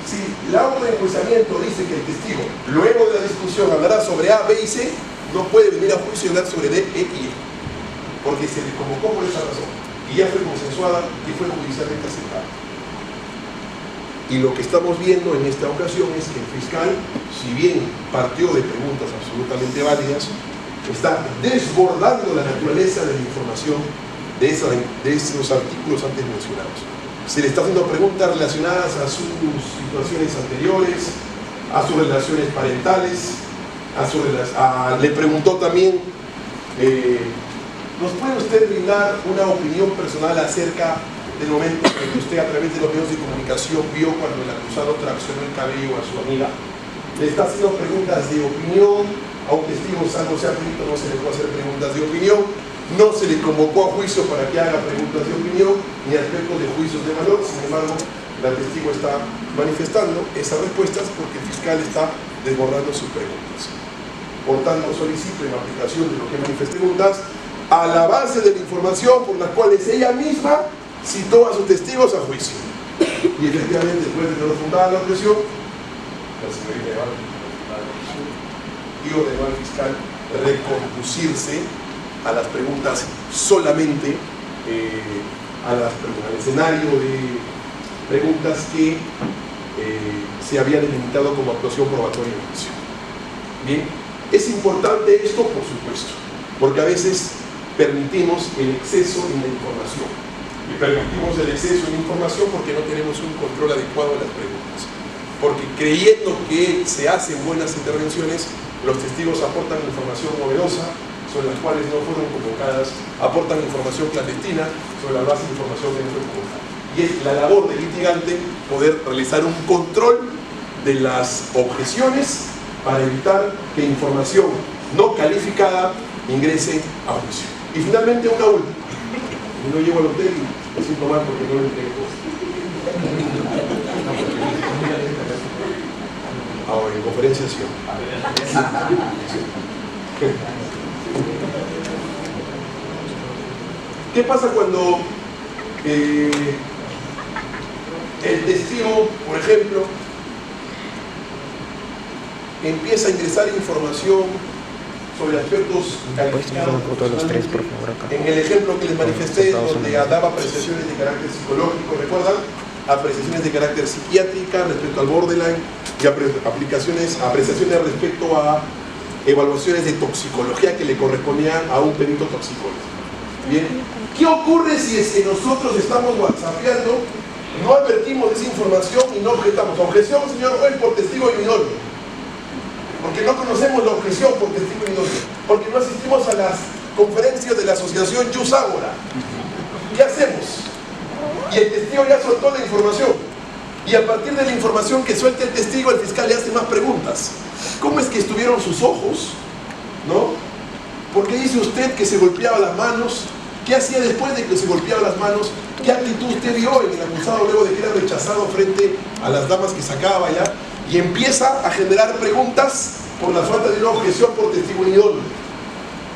Si el auto de enjuiciamiento dice que el testigo, luego de la discusión, hablará sobre A, B y C, no puede venir a juicio y hablar sobre D, E y E, porque se le convocó por esa razón. que ya fue consensuada, que fue judicialmente aceptada. Y lo que estamos viendo en esta ocasión es que el fiscal, si bien partió de preguntas absolutamente válidas, está desbordando la naturaleza de la información de esos artículos antes mencionados. Se le está haciendo preguntas relacionadas a sus situaciones anteriores, a sus relaciones parentales, le preguntó también, ¿nos puede usted brindar una opinión personal acerca del momento en que usted a través de los medios de comunicación vio cuando el acusado traccionó el cabello a su amiga? Le está haciendo preguntas de opinión. A un testigo salvo sea perito no se le puede hacer preguntas de opinión, no se le convocó a juicio para que haga preguntas de opinión ni aspectos de juicios de valor. Sin embargo, el testigo está manifestando esas respuestas porque el fiscal está desbordando sus preguntas. Por tanto, solicito en aplicación de lo que manifesté preguntas a la base de la información por las cuales ella misma citó a sus testigos a juicio. Y efectivamente, después de tener fundada la objeción, la señorita y ordenó al fiscal reconducirse a las preguntas solamente al escenario de preguntas que se habían delimitado como actuación probatoria de juicio. Bien, es importante esto, por supuesto, porque a veces permitimos el exceso en la información. Y permitimos el exceso en la información porque no tenemos un control adecuado de las preguntas. Porque creyendo que se hacen buenas intervenciones, los testigos aportan información novedosa sobre las cuales no fueron convocadas, aportan información clandestina sobre la base de información que no fue convocada. Y es la labor del litigante poder realizar un control de las objeciones para evitar que información no calificada ingrese a juicio. Y finalmente una última. No llego al hotel y me siento mal porque no lo entrego. Ahora, en conferencia sí. ¿Qué pasa cuando el testigo, por ejemplo, empieza a ingresar información sobre aspectos calificados en el ejemplo que les manifesté, donde daba apreciaciones de carácter psicológico, ¿recuerdan? Apreciaciones de carácter psiquiátrica respecto al borderline y apreciaciones respecto a evaluaciones de toxicología que le correspondían a un perito toxicólogo. Bien, ¿qué ocurre si es que nosotros estamos whatsappeando, no advertimos de esa información y no objetamos? Objeción, señor juez, por testigo idóneo. Porque no conocemos la objeción por testigo idóneo. Porque no asistimos a las conferencias de la asociación Jus Ágora. ¿Qué hacemos? Y el testigo ya soltó la información. Y a partir de la información que suelte el testigo, el fiscal le hace más preguntas. ¿Cómo es que estuvieron sus ojos? ¿No? ¿Por qué dice usted que se golpeaba las manos? ¿Qué hacía después de que se golpeaba las manos? ¿Qué actitud usted vio en el acusado luego de que era rechazado frente a las damas que sacaba ya? Y empieza a generar preguntas por la falta de una objeción por testigo idóneo.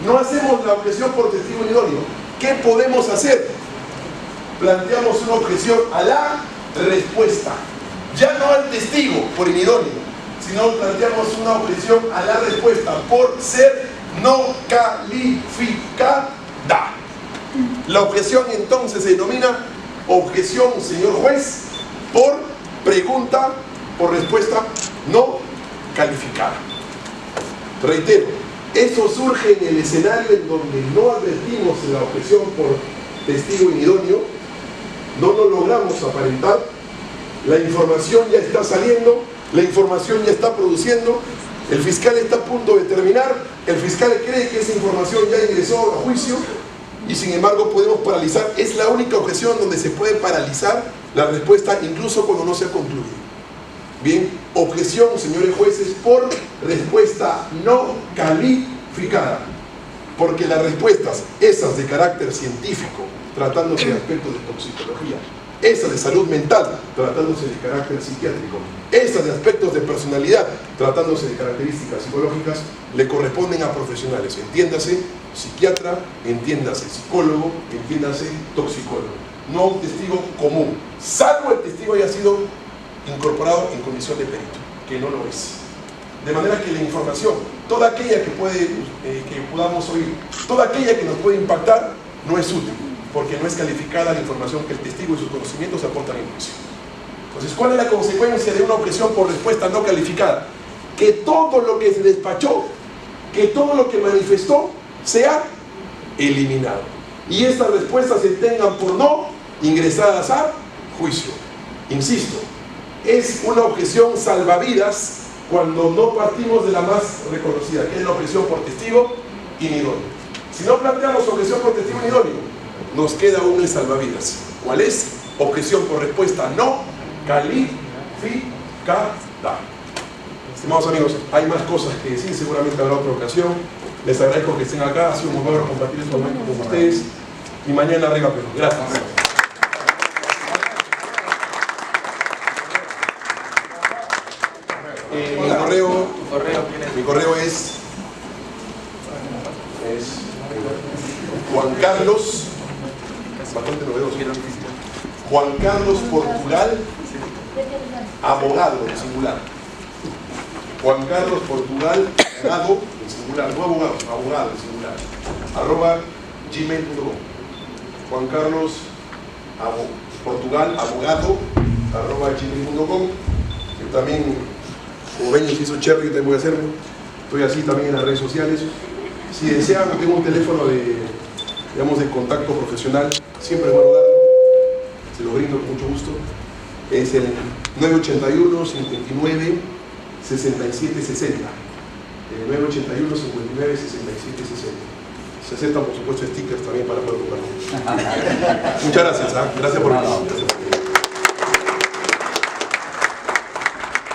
No hacemos la objeción por testigo idóneo. ¿Qué podemos hacer? Planteamos una objeción a la respuesta, ya no al testigo por inidóneo, sino planteamos una objeción a la respuesta por ser no calificada. La objeción entonces se denomina objeción, señor juez, por pregunta o respuesta no calificada. Reitero, eso surge en el escenario en donde no advertimos la objeción por testigo inidóneo, no lo logramos aparentar, la información ya está saliendo, la información ya está produciendo, el fiscal está a punto de terminar, el fiscal cree que esa información ya ingresó a juicio y sin embargo podemos paralizar. Es la única objeción donde se puede paralizar la respuesta incluso cuando no se ha concluido. Bien, objeción, señores jueces, por respuesta no calificada, porque las respuestas, esas de carácter científico, tratándose de aspectos de toxicología, esas de salud mental, tratándose de carácter psiquiátrico, esas de aspectos de personalidad, tratándose de características psicológicas, le corresponden a profesionales, entiéndase psiquiatra, entiéndase psicólogo, entiéndase toxicólogo, no a un testigo común, salvo el testigo haya sido incorporado en condición de perito, que no lo es. De manera que la información, toda aquella que podamos oír, toda aquella que nos puede impactar, no es útil. porque no es calificada la información que el testigo y sus conocimientos aportan en juicio. Entonces, ¿cuál es la consecuencia de una objeción por respuesta no calificada? Que todo lo que se despachó, que todo lo que manifestó, sea eliminado. Y estas respuestas se tengan por no ingresadas a juicio. Insisto, es una objeción salvavidas cuando no partimos de la más reconocida, que es la objeción por testigo inidóneo. Si no planteamos objeción por testigo inidóneo, nos queda aún el salvavidas. ¿Cuál es? Objeción por respuesta no calificada. Estimados amigos, hay más cosas que decir, seguramente habrá otra ocasión. Les agradezco que estén acá, ha sido un honor compartir este momento con ustedes. Y mañana arriba Perú. Gracias. Mi correo es Juan Carlos, bastante novedoso, Juan Carlos Portugal, abogado en singular. Juan Carlos Portugal, abogado en singular, no abogado, abogado en singular, @gmail.com. Juan Carlos Portugal, abogado, @gmail.com. Yo también, como ven, se hizo Cherry, también voy a hacerlo. Estoy así también en las redes sociales. Si desean, tengo un teléfono de contacto profesional, siempre es bueno darlo, se lo brindo con mucho gusto. Es el 981 59 67 60. 981 59 67 60. Se aceptan, por supuesto, stickers también para poder comprarlo. Muchas gracias, gracias por venir.